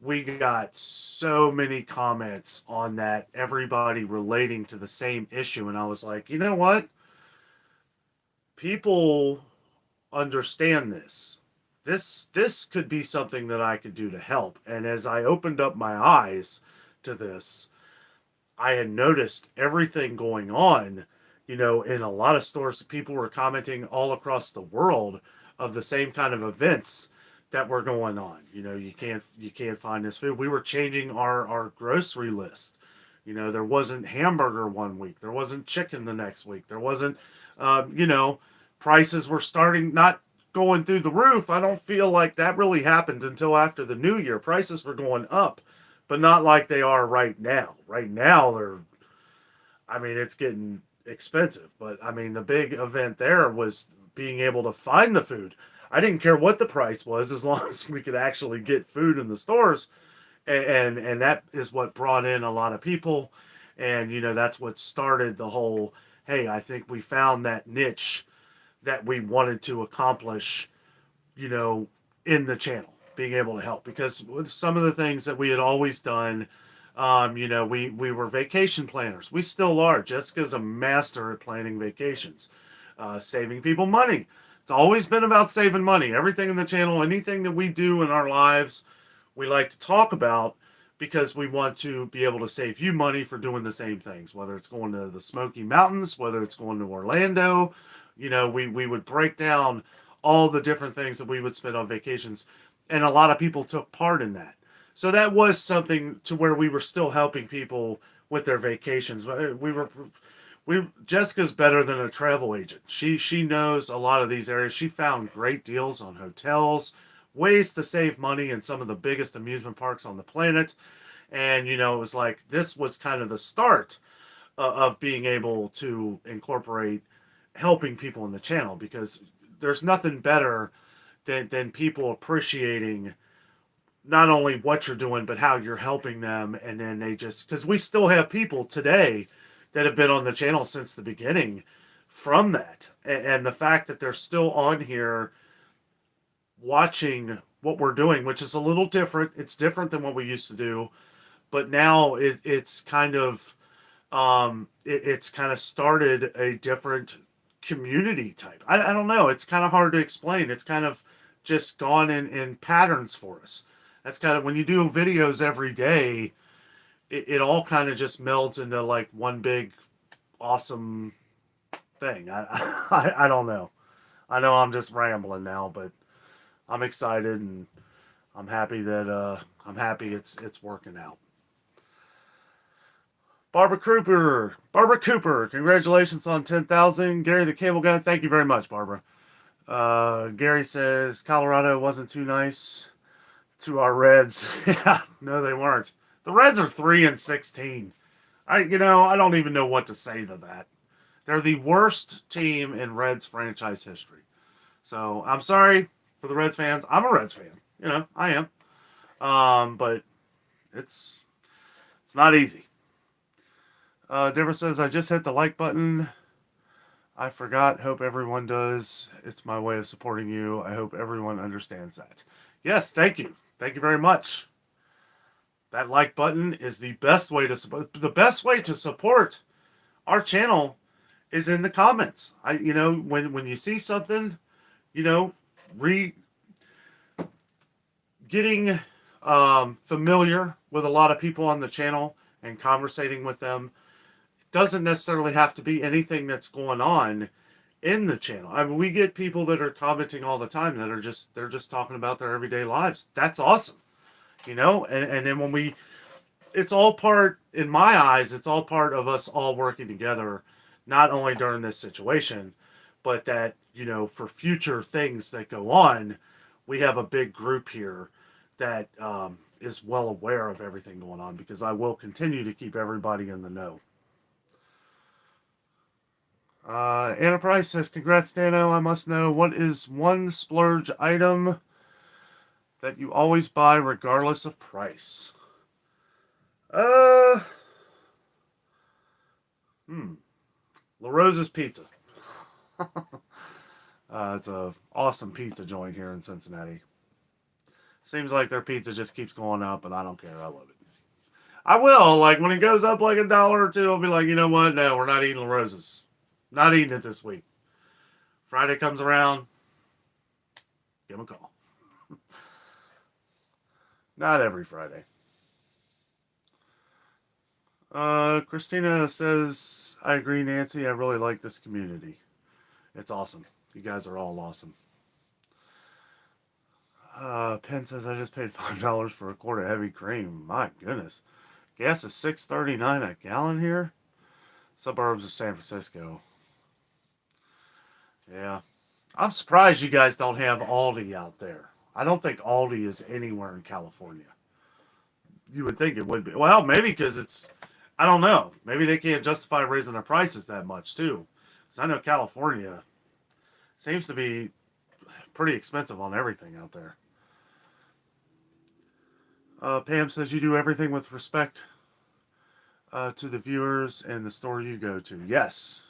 we got so many comments on that, everybody relating to the same issue, and I was like, you know what? People understand this. This could be something that I could do to help. And as I opened up my eyes to this, I had noticed everything going on. In a lot of stores, people were commenting all across the world of the same kind of events that were going on. You can't find this food. We were changing our grocery list. There wasn't hamburger one week. There wasn't chicken the next week. There wasn't, prices were starting not going through the roof. I don't feel like that really happened until after the new year. Prices were going up, but not like they are right now. Right now, it's getting expensive. But I mean, the big event there was being able to find the food. I didn't care what the price was as long as we could actually get food in the stores, and that is what brought in a lot of people, and that's what started the whole. Hey, I think we found that niche that we wanted to accomplish, you know, in the channel, being able to help. Because with some of the things that we had always done, we were vacation planners. We still are. Jessica's a master at planning vacations, saving people money. It's always been about saving money. Everything in the channel, anything that we do in our lives, we like to talk about because we want to be able to save you money for doing the same things, whether it's going to the Smoky Mountains, whether it's going to Orlando. We would break down all the different things that we would spend on vacations, and a lot of people took part in that. So that was something to where we were still helping people with their vacations. We Jessica's better than a travel agent. She knows a lot of these areas. She found great deals on hotels, ways to save money in some of the biggest amusement parks on the planet. And it was like this was kind of the start of being able to incorporate helping people in the channel, because there's nothing better than people appreciating not only what you're doing but how you're helping them. And then they just, because we still have people today that have been on the channel since the beginning from that, and the fact that they're still on here watching what we're doing, which is a little different. It's different than what we used to do, but now it's kind of it's kind of started a different community type. I don't know. It's kind of hard to explain. It's kind of just gone in patterns for us. That's kind of when you do videos every day, it all kind of just melds into like one big awesome thing. I don't know. I know I'm just rambling now, but I'm excited and I'm happy that it's working out. Barbara Cooper, congratulations on 10,000. Gary the Cable Guy, thank you very much, Barbara. Gary says Colorado wasn't too nice to our Reds. Yeah, no, they weren't. The Reds are 3-16. I don't even know what to say to that. They're the worst team in Reds franchise history. So I'm sorry for the Reds fans. I'm a Reds fan. I am. But it's not easy. Deborah says, I just hit the like button. I forgot. Hope everyone does. It's my way of supporting you. I hope everyone understands that. Yes, thank you. Thank you very much. That like button is the best way to support. The best way to support our channel is in the comments. When you see something, getting familiar with a lot of people on the channel and conversating with them doesn't necessarily have to be anything that's going on in the channel. I mean, we get people that are commenting all the time that they're just talking about their everyday lives. That's awesome. And then it's all part, in my eyes, it's all part of us all working together, not only during this situation, but that, for future things that go on, we have a big group here that is well aware of everything going on, because I will continue to keep everybody in the know. Anna Price says, congrats, Dano. I must know, what is one splurge item that you always buy regardless of price? La Rosa's Pizza. It's a awesome pizza joint here in Cincinnati. Seems like their pizza just keeps going up, but I don't care. I love it. I will, like, when it goes up like $1 or $2, I'll be like, you know what? No, we're not eating La Rosa's. Not eating it this week. Friday comes around, give them a call. Not every Friday. Christina says, I agree, Nancy. I really like this community. It's awesome. You guys are all awesome. Penn says, I just paid $5 for a quart of heavy cream. My goodness. Gas is $6.39 a gallon here. Suburbs of San Francisco. Yeah. I'm surprised you guys don't have Aldi out there. I don't think Aldi is anywhere in California. You would think it would be. Well, maybe because it's I don't know. Maybe they can't justify raising their prices that much too. Because I know California seems to be pretty expensive on everything out there. Pam says you do everything with respect to the viewers and the store you go to. Yes.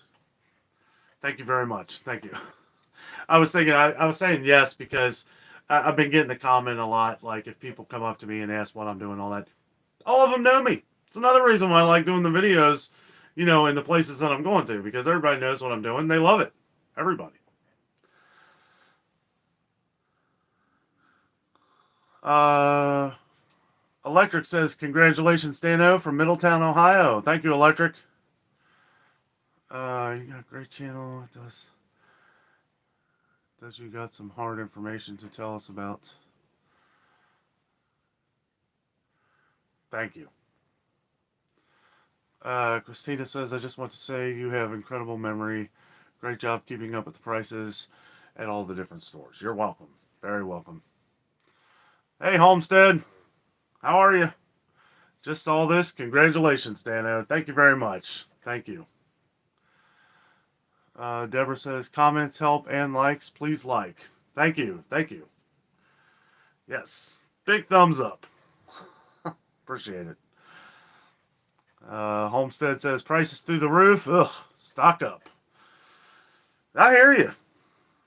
Thank you very much. Thank you. I was thinking, I was saying yes because I've been getting the comment a lot. Like if people come up to me and ask what I'm doing, all that, all of them know me. It's another reason why I like doing the videos, you know, in the places that I'm going to, because everybody knows what I'm doing. They love it. Everybody. Electric says, congratulations, Dano, from Middletown, Ohio. Thank you, Electric. You got a great channel. Does you got some hard information to tell us about? Thank you. Christina says, I just want to say you have incredible memory. Great job keeping up with the prices at all the different stores. You're welcome. Very welcome. Hey, Homestead. How are you? Just saw this. Congratulations, Dano. Thank you very much. Thank you. Deborah says, comments help and likes. Please like. Thank you. Thank you. Yes. Big thumbs up. Appreciate it. Homestead says, prices through the roof. Ugh. Stock up. I hear you.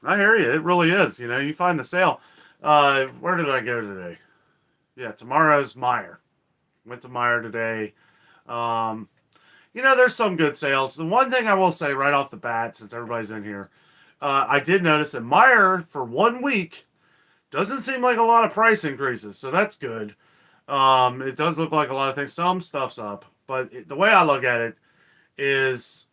I hear you. It really is. You know, you find the sale. Where did I go today? Yeah, tomorrow's Meijer. Went to Meijer today. You know, there's some good sales. The one thing I will say right off the bat, since everybody's in here, I did notice that Meijer, for 1 week, doesn't seem like a lot of price increases, so that's good. It does look like a lot of things. Some stuff's up, but the way I look at it is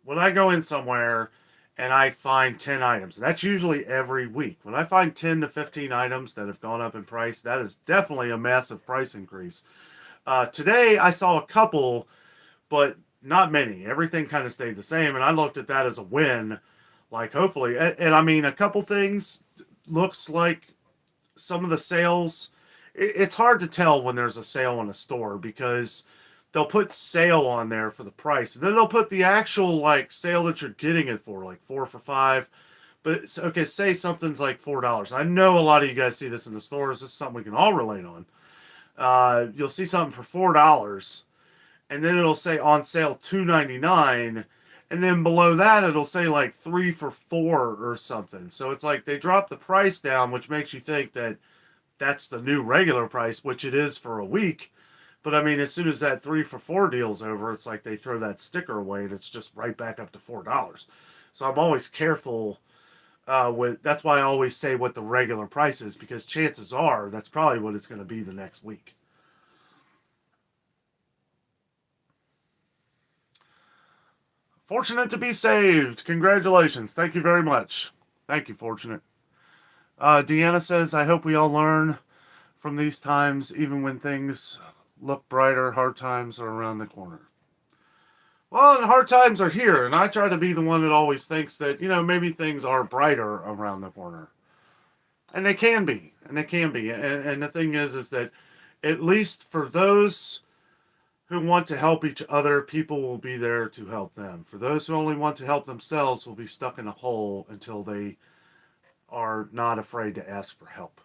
when I go in somewhere and I find 10 items, that's usually every week. When I find 10 to 15 items that have gone up in price, that is definitely a massive price increase. Today, I saw a couple, but not many. Everything kind of stayed the same, and I looked at that as a win. Like, hopefully, and I mean, a couple things looks like some of the sales. It's hard to tell when there's a sale in a store because they'll put sale on there for the price, and then they'll put the actual like sale that you're getting it for, like 4 for $5. But okay, say something's like $4. I know a lot of you guys see this in the stores. This is something we can all relate on. You'll see something for $4, and then it'll say on sale $2.99, and then below that it'll say like 3 for $4 or something. So it's like they drop the price down, which makes you think that that's the new regular price, which it is for a week. But I mean, as soon as that 3 for $4 deal's over, it's like they throw that sticker away and it's just right back up to $4. So I'm always careful. That's why I always say what the regular price is, because chances are that's probably what it's going to be the next week. Fortunate to be saved. Congratulations. Thank you very much. Thank you, Fortunate. Deanna says, I hope we all learn from these times, even when things look brighter, hard times are around the corner. Well, and hard times are here, and I try to be the one that always thinks that, you know, maybe things are brighter around the corner. And they can be. And they can be. And the thing is that at least for those who want to help each other, people will be there to help them. For those who only want to help themselves, will be stuck in a hole until they are not afraid to ask for help.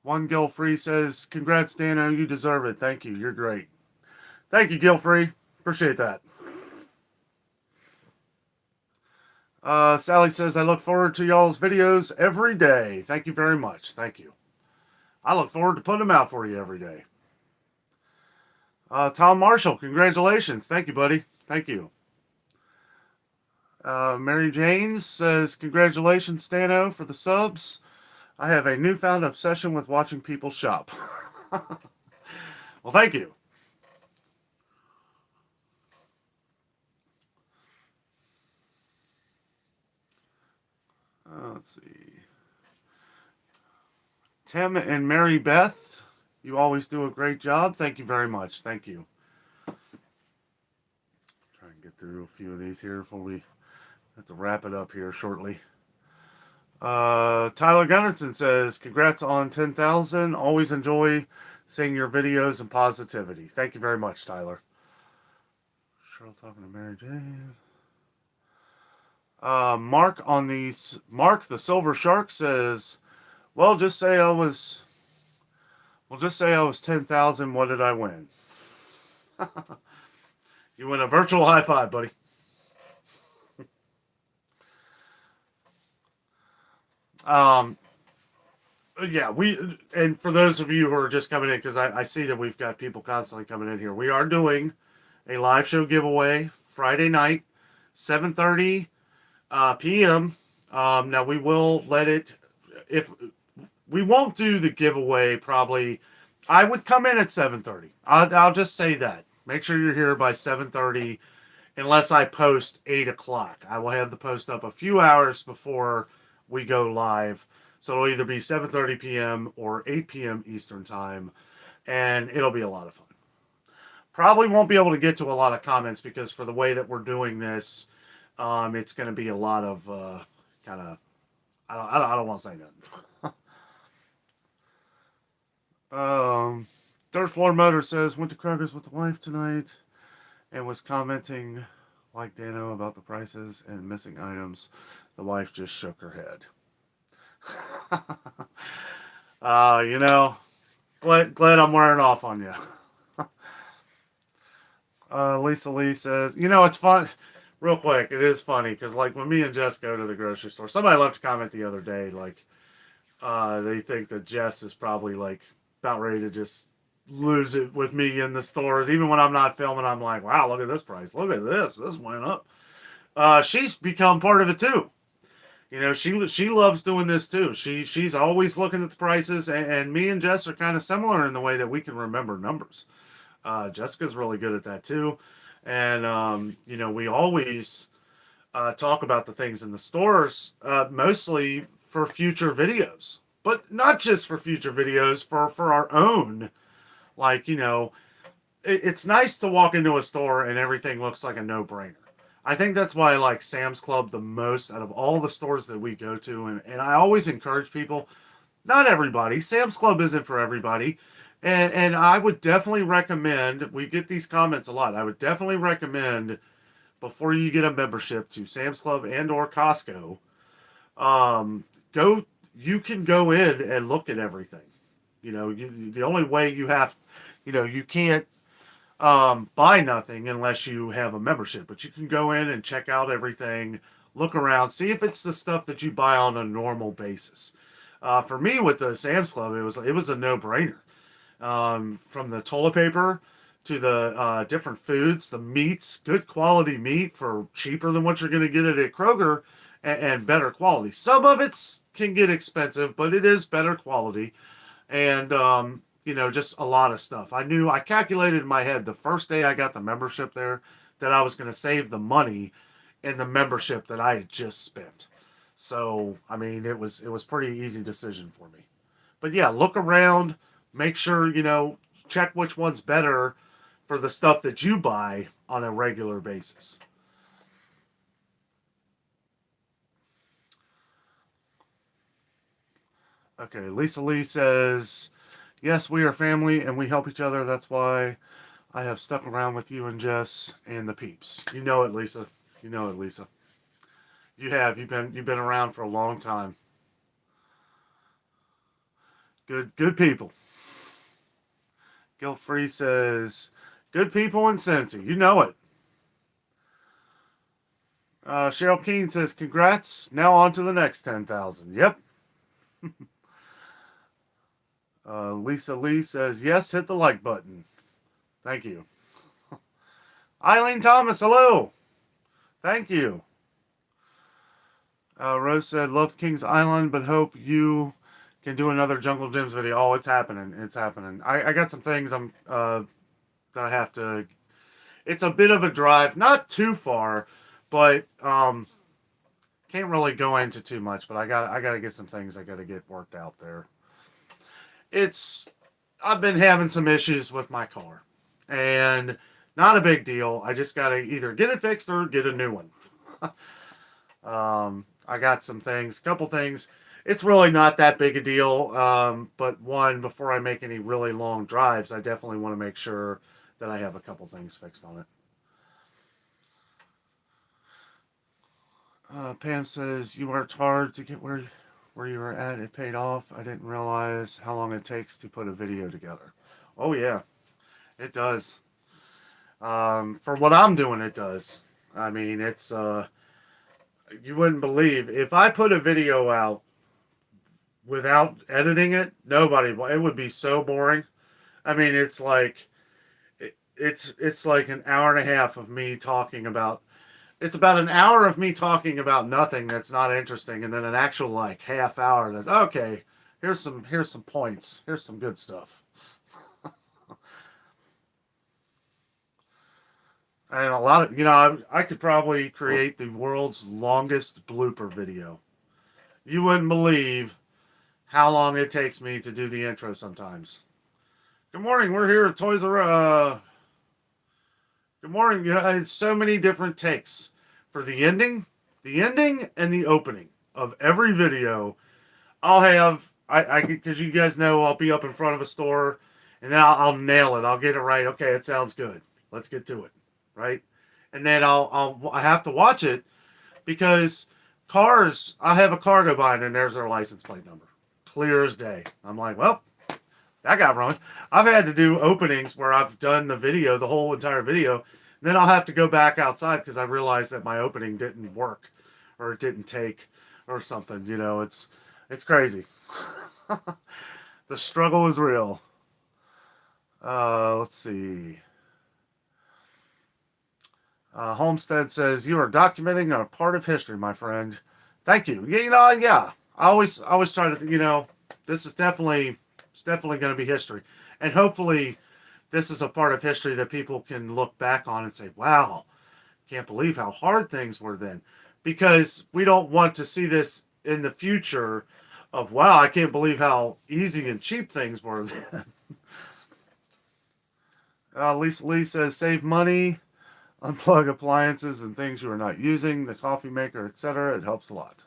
One Gilfrey says, congrats, Dano. You deserve it. Thank you. You're great. Thank you, Gilfrey. Appreciate that. Sally says, I look forward to y'all's videos every day. Thank you very much. Thank you. I look forward to putting them out for you every day. Tom Marshall, congratulations. Thank you, buddy. Thank you. Mary Jane says, congratulations, Stano, for the subs. I have a newfound obsession with watching people shop. Well, thank you. Let's see. Tim and Mary Beth, you always do a great job. Thank you very much. Thank you. Try and get through a few of these here before we have to wrap it up here shortly. Tyler Gunnarsson says, congrats on 10,000. Always enjoy seeing your videos and positivity. Thank you very much, Tyler. Cheryl talking to Mary Jane. Mark the Silver Shark says, well, just say I was 10,000. What did I win? You win a virtual high five, buddy. Yeah, and for those of you who are just coming in, because I see that we've got people constantly coming in here, we are doing a live show giveaway Friday night, 7:30 p.m. Now we will let it, if we won't do the giveaway, probably I would come in at 7:30. I'll just say that. Make sure you're here by 7:30, unless I post 8 o'clock. I will have the post up a few hours before we go live. So it'll either be 7:30 p.m. or 8 p.m. Eastern time, and it'll be a lot of fun. Probably won't be able to get to a lot of comments because for the way that we're doing this, it's going to be a lot of kind of, I don't want to say nothing. Third Floor Motor says, went to Kroger's with the wife tonight and was commenting like Dano about the prices and missing items. The wife just shook her head. You know, glad I'm wearing off on you. Lisa Lee says, you know, it's fun. Real quick, it is funny because, like, when me and Jess go to the grocery store, somebody left a comment the other day, like, they think that Jess is probably, like, about ready to just lose it with me in the stores. Even when I'm not filming, I'm like, wow, look at this price. Look at this. This went up. She's become part of it, too. You know, she loves doing this, too. She's always looking at the prices, and me and Jess are kind of similar in the way that we can remember numbers. Jessica's really good at that, too. And, you know, we always talk about the things in the stores, mostly for future videos. But not just for future videos, for our own. Like, you know, it's nice to walk into a store and everything looks like a no-brainer. I think that's why I like Sam's Club the most out of all the stores that we go to. And I always encourage people, not everybody, Sam's Club isn't for everybody. And I would definitely recommend, we get these comments a lot, I would definitely recommend, before you get a membership to Sam's Club and or Costco, you can go in and look at everything. You know, the only way you have, you know, you can't buy nothing unless you have a membership. But you can go in and check out everything, look around, see if it's the stuff that you buy on a normal basis. For me, with the Sam's Club, it was a no-brainer. From the toilet paper to the different foods, the meats, good quality meat for cheaper than what you're going to get at Kroger, and better quality. Some of it can get expensive, but it is better quality. And, you know, just a lot of stuff. I calculated in my head the first day I got the membership there that I was going to save the money in the membership that I had just spent. So, I mean, it was pretty easy decision for me. But yeah, look around, make sure, you know, check which one's better for the stuff that you buy on a regular basis. Okay, Lisa Lee says, yes, we are family and we help each other. That's why I have stuck around with you and Jess and the peeps. You know it, Lisa. You know it, Lisa. You have. You've been around for a long time. Good people. Gil Free says, good people in Cincy. You know it. Cheryl Keene says, congrats. Now on to the next 10,000. Yep. Lisa Lee says, yes, hit the like button. Thank you. Eileen Thomas, hello. Thank you. Rose said, love Kings Island, but hope you can do another Jungle Gyms video. Oh, it's happening. It's happening. I got some things that I have to... It's a bit of a drive. Not too far, but can't really go into too much. But I got to get some things I got to get worked out there. I've been having some issues with my car. And not a big deal. I just got to either get it fixed or get a new one. I got some things, couple things. It's really not that big a deal. But one, before I make any really long drives, I definitely want to make sure that I have a couple things fixed on it. Pam says, you worked hard to get where you were at. It paid off. I didn't realize how long it takes to put a video together. Oh, yeah, it does. For what I'm doing, it does. I mean, it's, you wouldn't believe. If I put a video out without editing it, it would be so boring. I mean, it's like, it's like an hour and a half of me talking about it's about an hour of me talking about nothing that's not interesting, and then an actual like half hour that's okay. Here's some points. Here's some good stuff. And a lot of I could probably create the world's longest blooper video. You wouldn't believe how long it takes me to do the intro sometimes. Good morning. We're here at Toys R Us. Good morning. It's so many different takes for the ending, and the opening of every video. I'll have because you guys know I'll be up in front of a store, and then I'll nail it. I'll get it right. Okay, it sounds good. Let's get to it, right? And then I have to watch it because cars. I have a car go by, and there's their license plate number, clear as day. I'm like, well, that got wrong. I've had to do openings where I've done the whole entire video. Then I'll have to go back outside because I realized that my opening didn't work or it didn't take or something. It's crazy. The struggle is real. Let's see. Homestead says, you are documenting a part of history, my friend. Thank you. Yeah. I always try to, this is definitely going to be history. And hopefully this is a part of history that people can look back on and say, wow, can't believe how hard things were then. Because we don't want to see this in the future of, wow, I can't believe how easy and cheap things were then. Lisa Lee says, save money, unplug appliances and things you are not using, the coffee maker, etc. It helps a lot.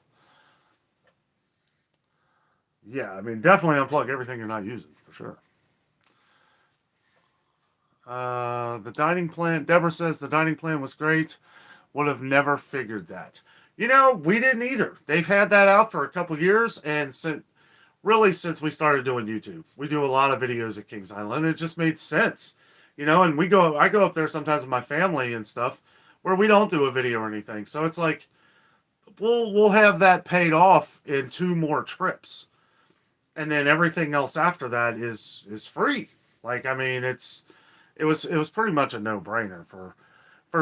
Yeah, I mean, definitely unplug everything you're not using, for sure. The dining plan, Deborah says the dining plan was great. Would have never figured that. We didn't either. They've had that out for a couple years, and since we started doing YouTube, we do a lot of videos at Kings Island. It just made sense, and I go up there sometimes with my family and stuff, where we don't do a video or anything. So it's like we'll have that paid off in 2 more trips, and then everything else after that is free. Like, I mean, it was pretty much a no-brainer for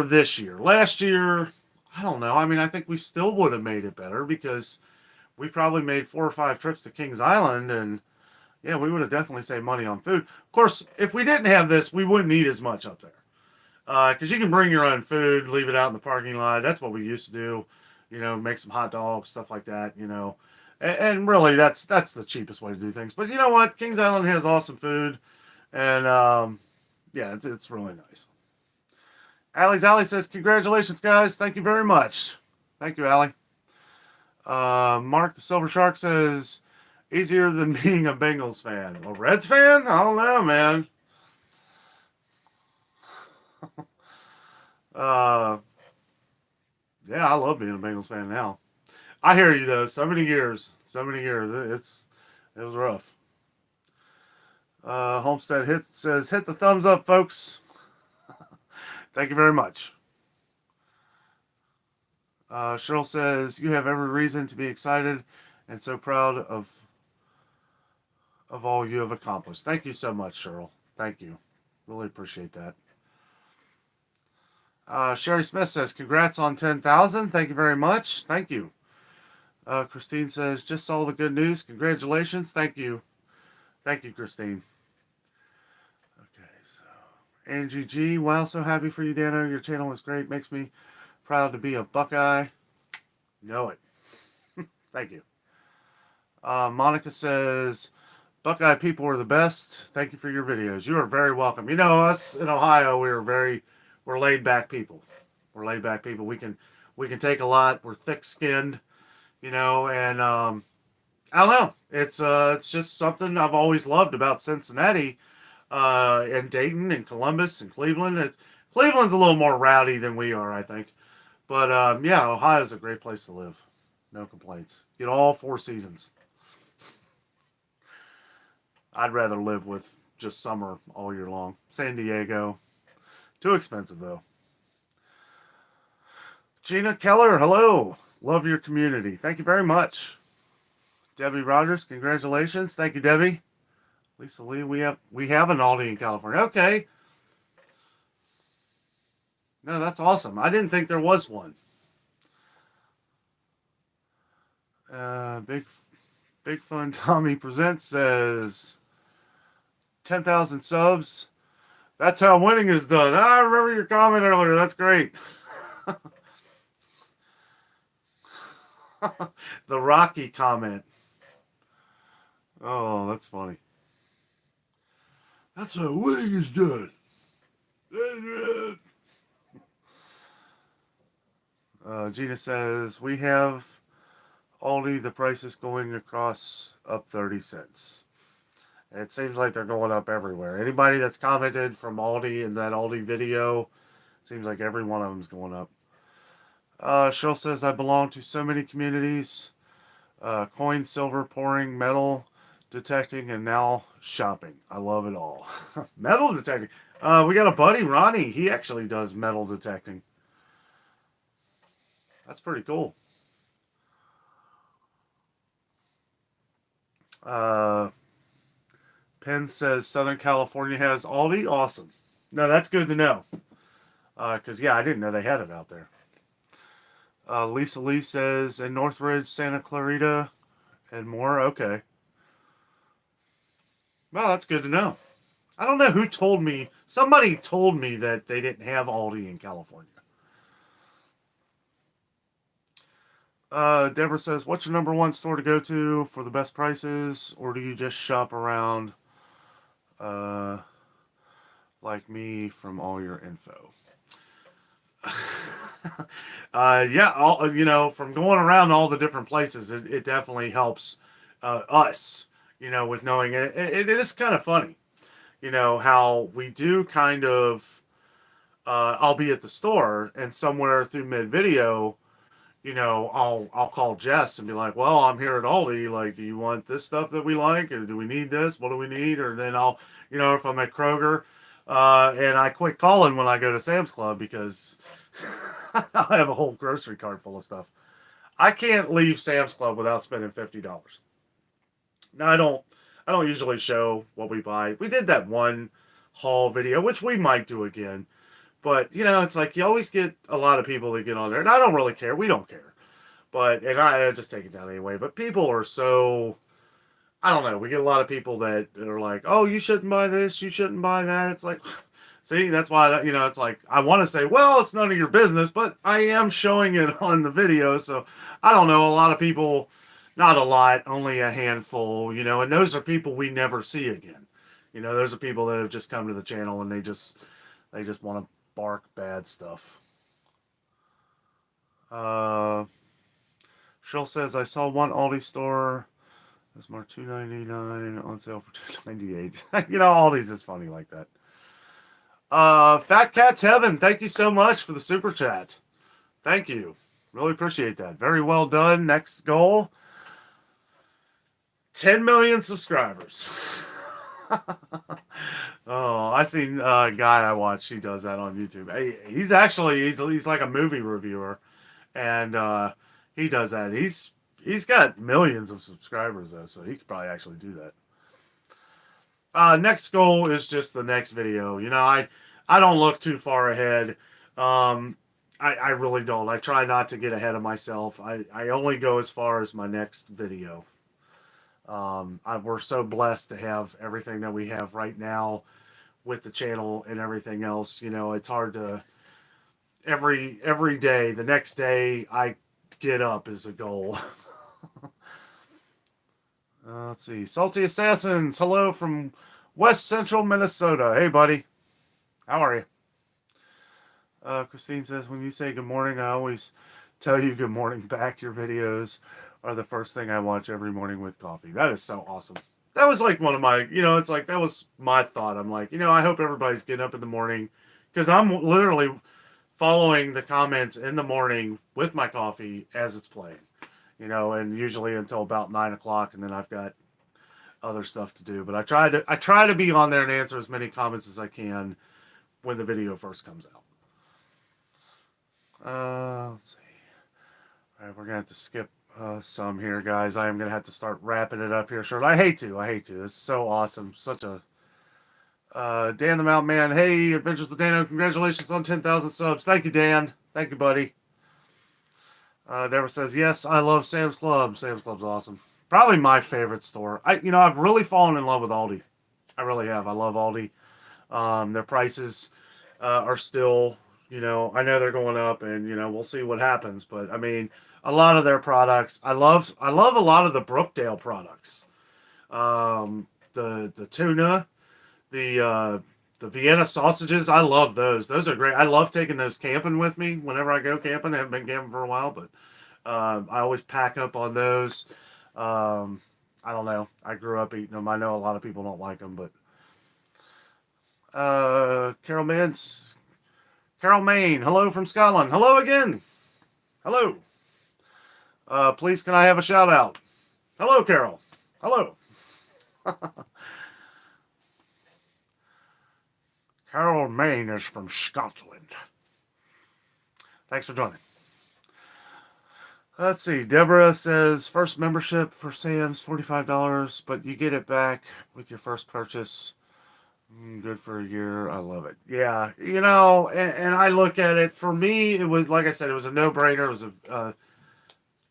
this year. Last year, I don't know. I mean, I think we still would have made it better because we probably made 4 or 5 trips to Kings Island, and yeah, we would have definitely saved money on food. Of course, if we didn't have this, we wouldn't eat as much up there. Because you can bring your own food, leave it out in the parking lot. That's what we used to do. Make some hot dogs, stuff like that. And really, that's the cheapest way to do things. But you know what? Kings Island has awesome food, and yeah, it's really nice. Allie's Allie says, congratulations, guys. Thank you very much. Thank you, Allie. Mark the Silver Shark says, easier than being a Bengals fan. A Reds fan? I don't know, man. Yeah, I love being a Bengals fan now. I hear you, though. So many years. It was rough. Homestead says, hit the thumbs up, folks. Thank you very much. Cheryl says, you have every reason to be excited and so proud of all you have accomplished. Thank you so much, Cheryl. Thank you. Really appreciate that. Sherry Smith says, congrats on 10,000. Thank you very much. Thank you. Christine says, just saw the good news. Congratulations. Thank you. Thank you, Christine. Okay, so Angie G. Wow, so happy for you, Dano. Your channel was great. Makes me proud to be a Buckeye. Know it. Thank you. Monica says, Buckeye people are the best. Thank you for your videos. You are very welcome. Us in Ohio, we're laid back people. We're laid back people. We can take a lot. We're thick skinned. you know, and I don't know. It's just something I've always loved about Cincinnati, and Dayton and Columbus and Cleveland. Cleveland's a little more rowdy than we are, I think. But yeah, Ohio's a great place to live. No complaints. Get all 4 seasons. I'd rather live with just summer all year long. San Diego, too expensive though. Gina Keller, hello. Love your community. Thank you very much. Debbie Rogers, congratulations. Thank you, Debbie. Lisa Lee, we have an Aldi in California. Okay. No, that's awesome. I didn't think there was one. Big Fun Tommy Presents says 10,000 subs. That's how winning is done. I remember your comment earlier. That's great. The Rocky comment. Oh, that's funny. That's how winning is done. Gina says, we have Aldi, the price is going across up 30 cents. It seems like they're going up everywhere. Anybody that's commented from Aldi in that Aldi video, seems like every one of them is going up. Cheryl says, I belong to so many communities. Coin, silver, pouring, metal detecting, and now shopping. I love it all. Metal detecting. We got a buddy, Ronnie. He actually does metal detecting. That's pretty cool. Penn says Southern California has Aldi. Awesome. No, that's good to know. Because, yeah, I didn't know they had it out there. Lisa Lee says in Northridge, Santa Clarita, and more. Okay. Well, that's good to know. I don't know who told me. Somebody told me that they didn't have Aldi in California. Deborah says, what's your number one store to go to for the best prices? Or do you just shop around like me from all your info? Yeah, from going around all the different places, it definitely helps us, with knowing it. It is kind of funny, how we do kind of, I'll be at the store and somewhere through mid video, I'll call Jess and be like, well, I'm here at Aldi. Like, do you want this stuff that we like? Or do we need this? What do we need? Or then I'll, if I'm at Kroger, and I quit calling when I go to Sam's Club because I have a whole grocery cart full of stuff. I can't leave Sam's Club without spending $50. Now I don't usually show what we buy. We did that one haul video, which we might do again. But, it's like you always get a lot of people that get on there. And I don't really care. We don't care. And I just take it down anyway. But people are so, I don't know. We get a lot of people that are like, oh, you shouldn't buy this. You shouldn't buy that. It's like, see, that's why, it's like, I want to say, well, it's none of your business. But I am showing it on the video. So, I don't know. A lot of people, not a lot, only a handful, and those are people we never see again. Those are people that have just come to the channel and they just want to bark bad stuff. Cheryl says, I saw one Aldi store. It's more $2.99 on sale for $2.98. Aldi's is funny like that. Fat Cat's Heaven, thank you so much for the super chat. Thank you. Really appreciate that. Very well done. Next goal, 10 million subscribers. Oh, I seen a guy I watch. He does that on YouTube. He's like a movie reviewer, and he does that. He's got millions of subscribers though, so he could probably actually do that. Next goal is just the next video. I don't look too far ahead. I really don't. I try not to get ahead of myself. I only go as far as my next video. We're so blessed to have everything that we have right now with the channel and everything else. It's hard to every day. The next day I get up is a goal. Let's see. Salty Assassins, hello from West Central Minnesota. Hey, buddy. How are you? Christine says, when you say good morning, I always tell you good morning back. Your videos are the first thing I watch every morning with coffee. That is so awesome. That was like one of my, it's like that was my thought. I'm like, I hope everybody's getting up in the morning because I'm literally following the comments in the morning with my coffee as it's playing, and usually until about 9 o'clock, and then I've got other stuff to do. But I try to be on there and answer as many comments as I can when the video first comes out. Let's see. All right, we're gonna have to skip some here, guys. I am gonna have to start wrapping it up here short. I hate to. This is so awesome. Such a Dan the Mountain Man. Hey, Adventures with Dano. Congratulations on 10,000 subs. Thank you, Dan. Thank you, buddy. Deborah says, yes, I love Sam's Club. Sam's Club's awesome. Probably my favorite store. I've really fallen in love with Aldi. I really have. I love Aldi. Their prices are still, I know they're going up, and we'll see what happens. But I mean, a lot of their products, I love a lot of the Brookdale products. The tuna, the Vienna sausages, I love those. Those are great. I love taking those camping with me whenever I go camping. I haven't been camping for a while, but I always pack up on those. I don't know. I grew up eating them. I know a lot of people don't like them, but Carol Maine, hello from Scotland. Hello again. Hello. Please, can I have a shout out? Hello, Carol. Hello. Carol Maine is from Scotland. Thanks for joining. Let's see. Deborah says first membership for Sam's $45, but you get it back with your first purchase. Good for a year. I love it. Yeah, and I look at it. For me, it was, like I said, it was a no-brainer. It was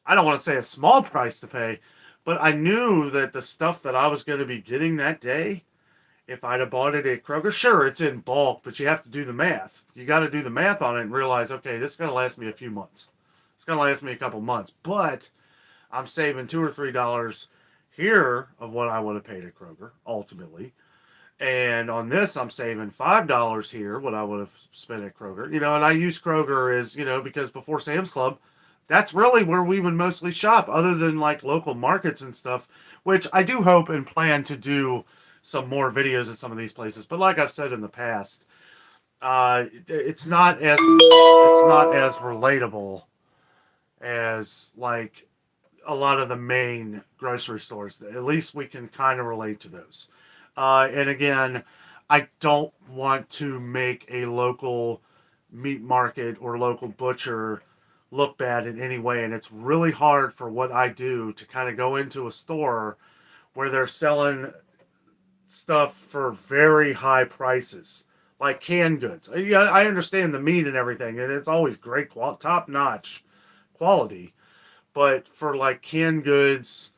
I don't want to say a small price to pay, but I knew that the stuff that I was going to be getting that day, if I'd have bought it at Kroger, sure, it's in bulk, but you have to do the math. You got to do the math on it and realize, okay, this is going to last me a few months. It's going to last me a couple months, but I'm saving $2 or $3 here of what I would have paid at Kroger, ultimately. And on this, I'm saving $5 here, what I would have spent at Kroger. And I use Kroger as, because before Sam's Club, that's really where we would mostly shop, other than like local markets and stuff, which I do hope and plan to do some more videos at some of these places. But like I've said in the past, it's not as relatable as like a lot of the main grocery stores. At least we can kind of relate to those. And again, I don't want to make a local meat market or local butcher look bad in any way. And it's really hard for what I do to kind of go into a store where they're selling stuff for very high prices, like canned goods. Yeah, I understand the meat and everything, and it's always great quality, top-notch quality. But for like canned goods,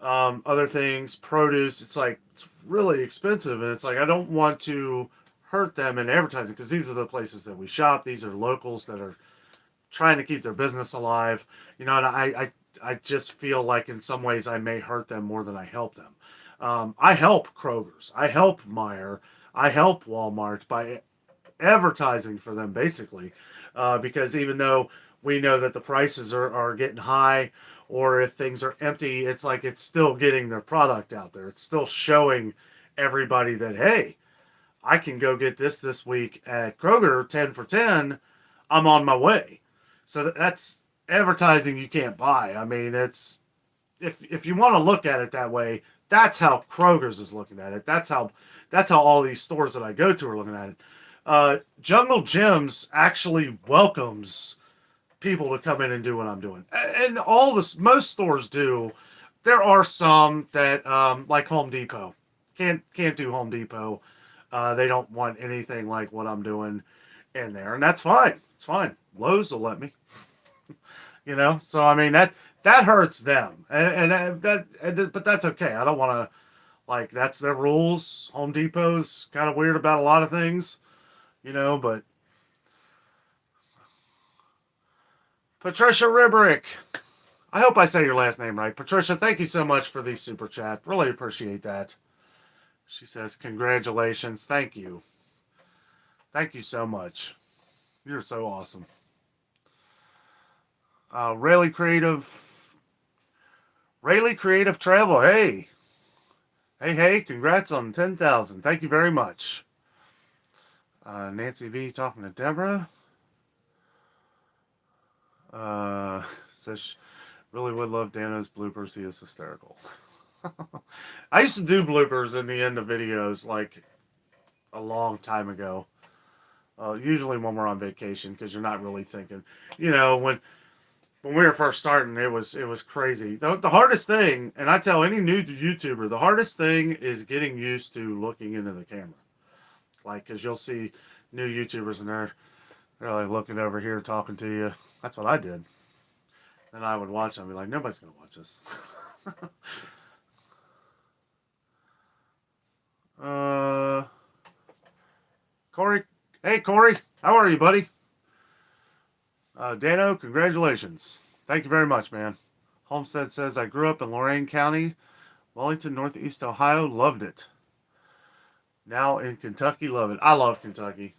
other things, produce, it's really expensive, and it's like I don't want to hurt them in advertising because these are the places that we shop. These are locals that are trying to keep their business alive, and I just feel like in some ways I may hurt them more than I help them. I help Kroger's, I help Meijer, I help Walmart by advertising for them basically, because even though we know that the prices are getting high, or if things are empty, it's like it's still getting their product out there. It's still showing everybody that, hey, I can go get this week at Kroger 10 for 10. I'm on my way. So that's advertising you can't buy. I mean, it's if you want to look at it that way, that's how Kroger's is looking at it. That's how all these stores that I go to are looking at it. Jungle Gyms actually welcomes people to come in and do what I'm doing, and most stores do. There are some that like Home Depot can't do Home Depot. They don't want anything like what I'm doing in there, and that's fine. It's fine. Lowe's will let me. So I mean that hurts them, but that's okay. I don't want to that's their rules. Home Depot's kind of weird about a lot of things, but. Patricia Ribrick. I hope I say your last name right. Patricia, thank you so much for the super chat. Really appreciate that. She says, congratulations. Thank you. Thank you so much. You're so awesome. Rayleigh Creative. Rayleigh Creative Travel. Hey. Hey, congrats on 10,000. Thank you very much. Nancy B talking to Deborah. Says really would love Dano's bloopers. He is hysterical. I used to do bloopers in the end of videos like a long time ago. Usually when we're on vacation because you're not really thinking. You know, when we were first starting, it was crazy. The hardest thing, and I tell any new YouTuber, the hardest thing is getting used to looking into the camera. Like, because you'll see new YouTubers and they're like looking over here talking to you. That's what I did. And I would watch them and be like, nobody's going to watch this. Corey. Hey, Corey. How are you, buddy? Dano, congratulations. Thank you very much, man. Homestead says, I grew up in Lorain County, Wellington, Northeast Ohio. Loved it. Now in Kentucky, love it. I love Kentucky.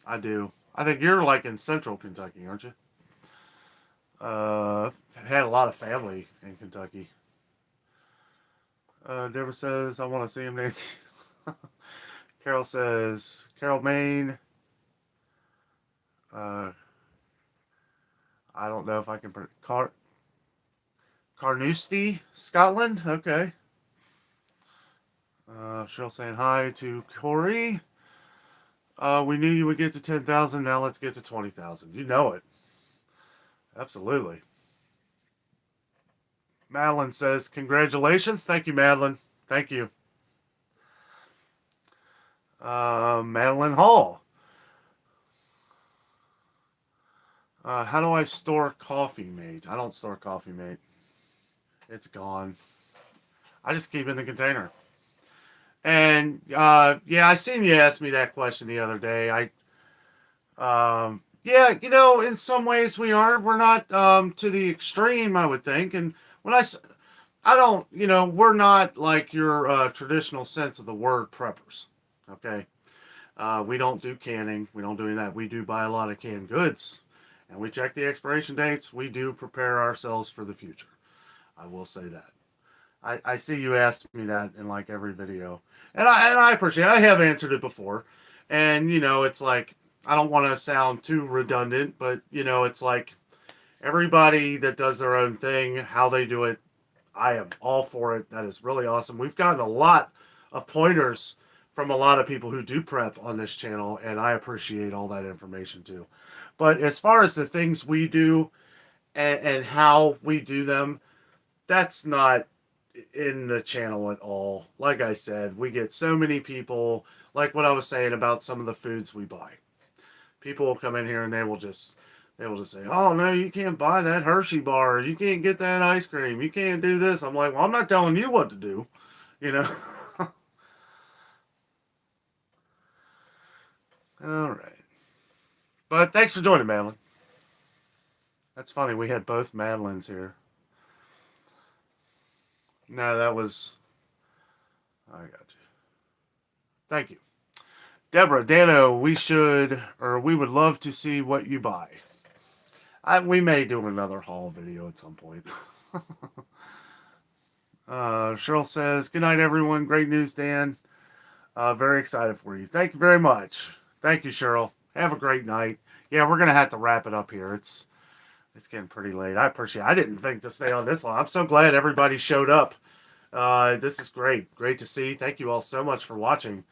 I do. I think you're like in central Kentucky, aren't you? Had a lot of family in Kentucky. Deborah says, I want to see him, Nancy. Carol says, Carol Maine. I don't know if I can... Carnoustie, Scotland? Okay. Cheryl saying hi to Corey. We knew you would get to 10,000. Now let's get to 20,000. You know it. Absolutely. Madeline says, congratulations. Thank you, Madeline. Thank you. Madeline Hall. How do I store Coffee Mate? I don't store Coffee Mate. It's gone. I just keep it in the container. And, yeah, I seen you ask me that question the other day. Yeah, you know, in some ways we are. We're not to the extreme, I would think. And when I don't, you know, we're not like your traditional sense of the word preppers. Okay? We don't do canning. We don't do any of that. We do buy a lot of canned goods. And we check the expiration dates. We do prepare ourselves for the future. I will say that. I see you ask me that in like every video. And I appreciate it. I have answered it before. And, you know, it's like, I don't want to sound too redundant, but, you know, it's like everybody that does their own thing, how they do it, I am all for it. That is really awesome. We've gotten a lot of pointers from a lot of people who do prep on this channel, and I appreciate all that information too. But as far as the things we do and how we do them, that's not in the channel at all. Like I said, we get so many people, like what I was saying about some of the foods we buy. People will come in here and they will just say, oh no, you can't buy that Hershey bar, you can't get that ice cream, you can't do this. I'm like, well, I'm not telling you what to do, you know. All right. But thanks for joining, Madeline. That's funny, we had both Madelines here. No, that was... I got you. Thank you. Deborah, Dano, we would love to see what you buy. We may do another haul video at some point. Cheryl says, good night, everyone. Great news, Dan. Very excited for you. Thank you very much. Thank you, Cheryl. Have a great night. Yeah, we're going to have to wrap it up here. It's getting pretty late. I appreciate it. I didn't think to stay on this long. I'm so glad everybody showed up. This is great. Great to see. Thank you all so much for watching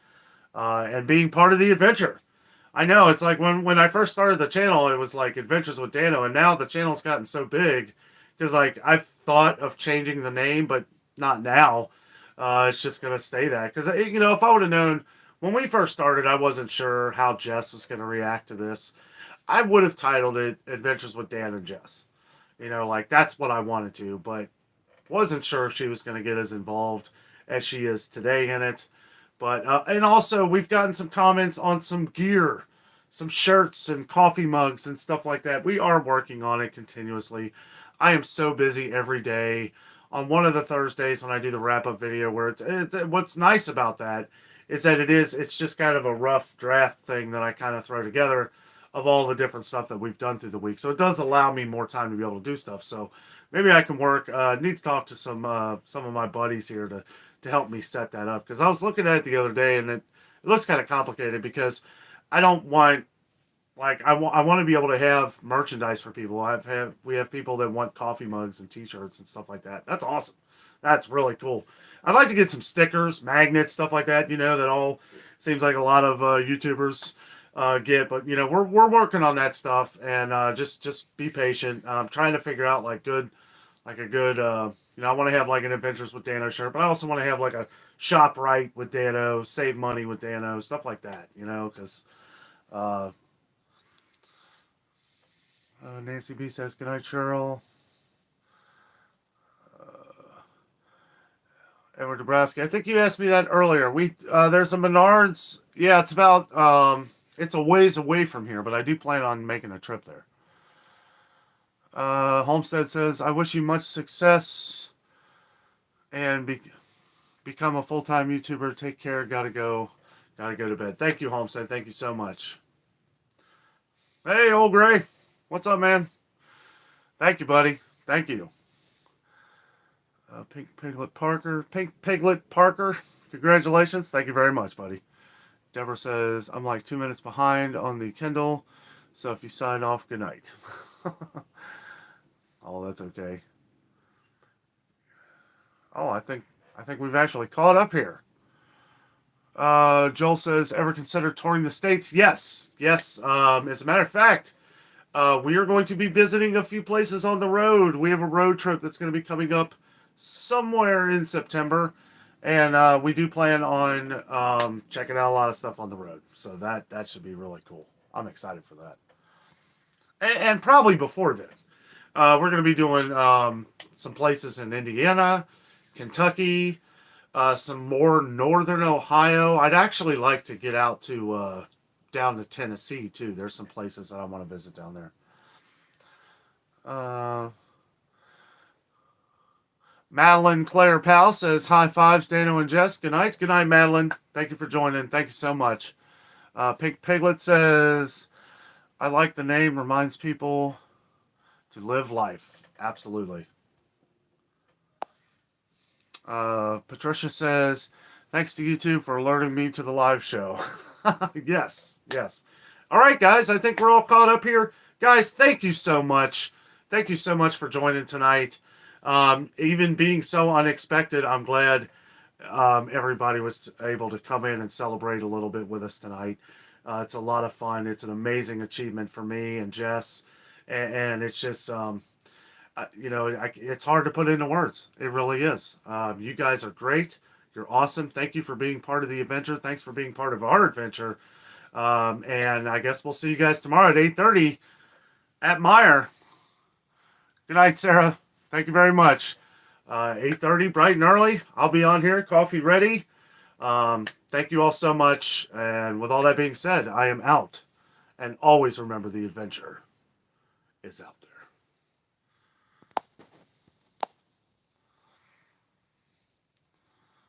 and being part of the adventure. I know, it's like when I first started the channel, it was like Adventures with Dano, and now the channel's gotten so big because like I've thought of changing the name, but not now. It's just going to stay that because, you know, if I would have known when we first started, I wasn't sure how Jess was going to react to this. I would have titled it Adventures with Dan and Jess. You know, like that's what I wanted to, but wasn't sure if she was going to get as involved as she is today in it. But, and also we've gotten some comments on some gear, some shirts and coffee mugs and stuff like that. We are working on it continuously. I am so busy every day. On one of the Thursdays when I do the wrap-up video where it's what's nice about that is that it's just kind of a rough draft thing that I kind of throw together of all the different stuff that we've done through the week. So it does allow me more time to be able to do stuff. So maybe I can work. Need to talk to some of my buddies here to help me set that up, because I was looking at it the other day, and it looks kind of complicated, because I don't want, like, I want to be able to have merchandise for people. We have people that want coffee mugs and T-shirts and stuff like that. That's awesome. That's really cool. I'd like to get some stickers, magnets, stuff like that. That all seems like a lot of YouTubers get. But we're working on that stuff, and just be patient. I'm trying to figure out like a good. I want to have like an Adventures with Dano shirt, but I also want to have like a shop right with Dano, save money with Dano, stuff like that. Because. Nancy B says, "Good night, Cheryl." Edward Dabrowski, I think you asked me that earlier. There's a Menards. Yeah, it's about it's a ways away from here, but I do plan on making a trip there. Homestead says, "I wish you much success and become a full-time YouTuber. Take care. Gotta go to bed." Thank you, Homestead. Thank you so much. Hey, old Gray. What's up, man? Thank you, buddy. Thank you. Pink Piglet Parker. Congratulations. Thank you very much, buddy. Deborah says, "I'm like 2 minutes behind on the Kindle, so if you sign off, good night." Oh, that's okay. Oh, I think we've actually caught up here. Joel says, "Ever consider touring the States?" Yes. As a matter of fact, we are going to be visiting a few places on the road. We have a road trip that's going to be coming up somewhere in September, and we do plan on checking out a lot of stuff on the road. So that should be really cool. I'm excited for that. And probably before then, we're going to be doing some places in Indiana, Kentucky, some more northern Ohio. I'd actually like to get out to down to Tennessee too. There's some places that I want to visit down there. Madeline Claire Powell says, "High fives, Dano and Jess. Good night." Good night, Madeline. Thank you for joining. Thank you so much. Pink Piglet says, "I like the name. Reminds people to live life." Absolutely. Patricia says, "Thanks to YouTube for alerting me to the live show." Yes. All right, guys. I think we're all caught up here. Guys, thank you so much. Thank you so much for joining tonight. Even being so unexpected, I'm glad everybody was able to come in and celebrate a little bit with us tonight. It's a lot of fun. It's an amazing achievement for me and Jess. And it's just, it's hard to put into words. It really is. You guys are great. You're awesome. Thank you for being part of the adventure. Thanks for being part of our adventure. And I guess we'll see you guys tomorrow at 8:30 at Meyer. Good night, Sarah. Thank you very much. 8:30, bright and early. I'll be on here, coffee ready. Thank you all so much. And with all that being said, I am out. And always remember, the adventure is out there.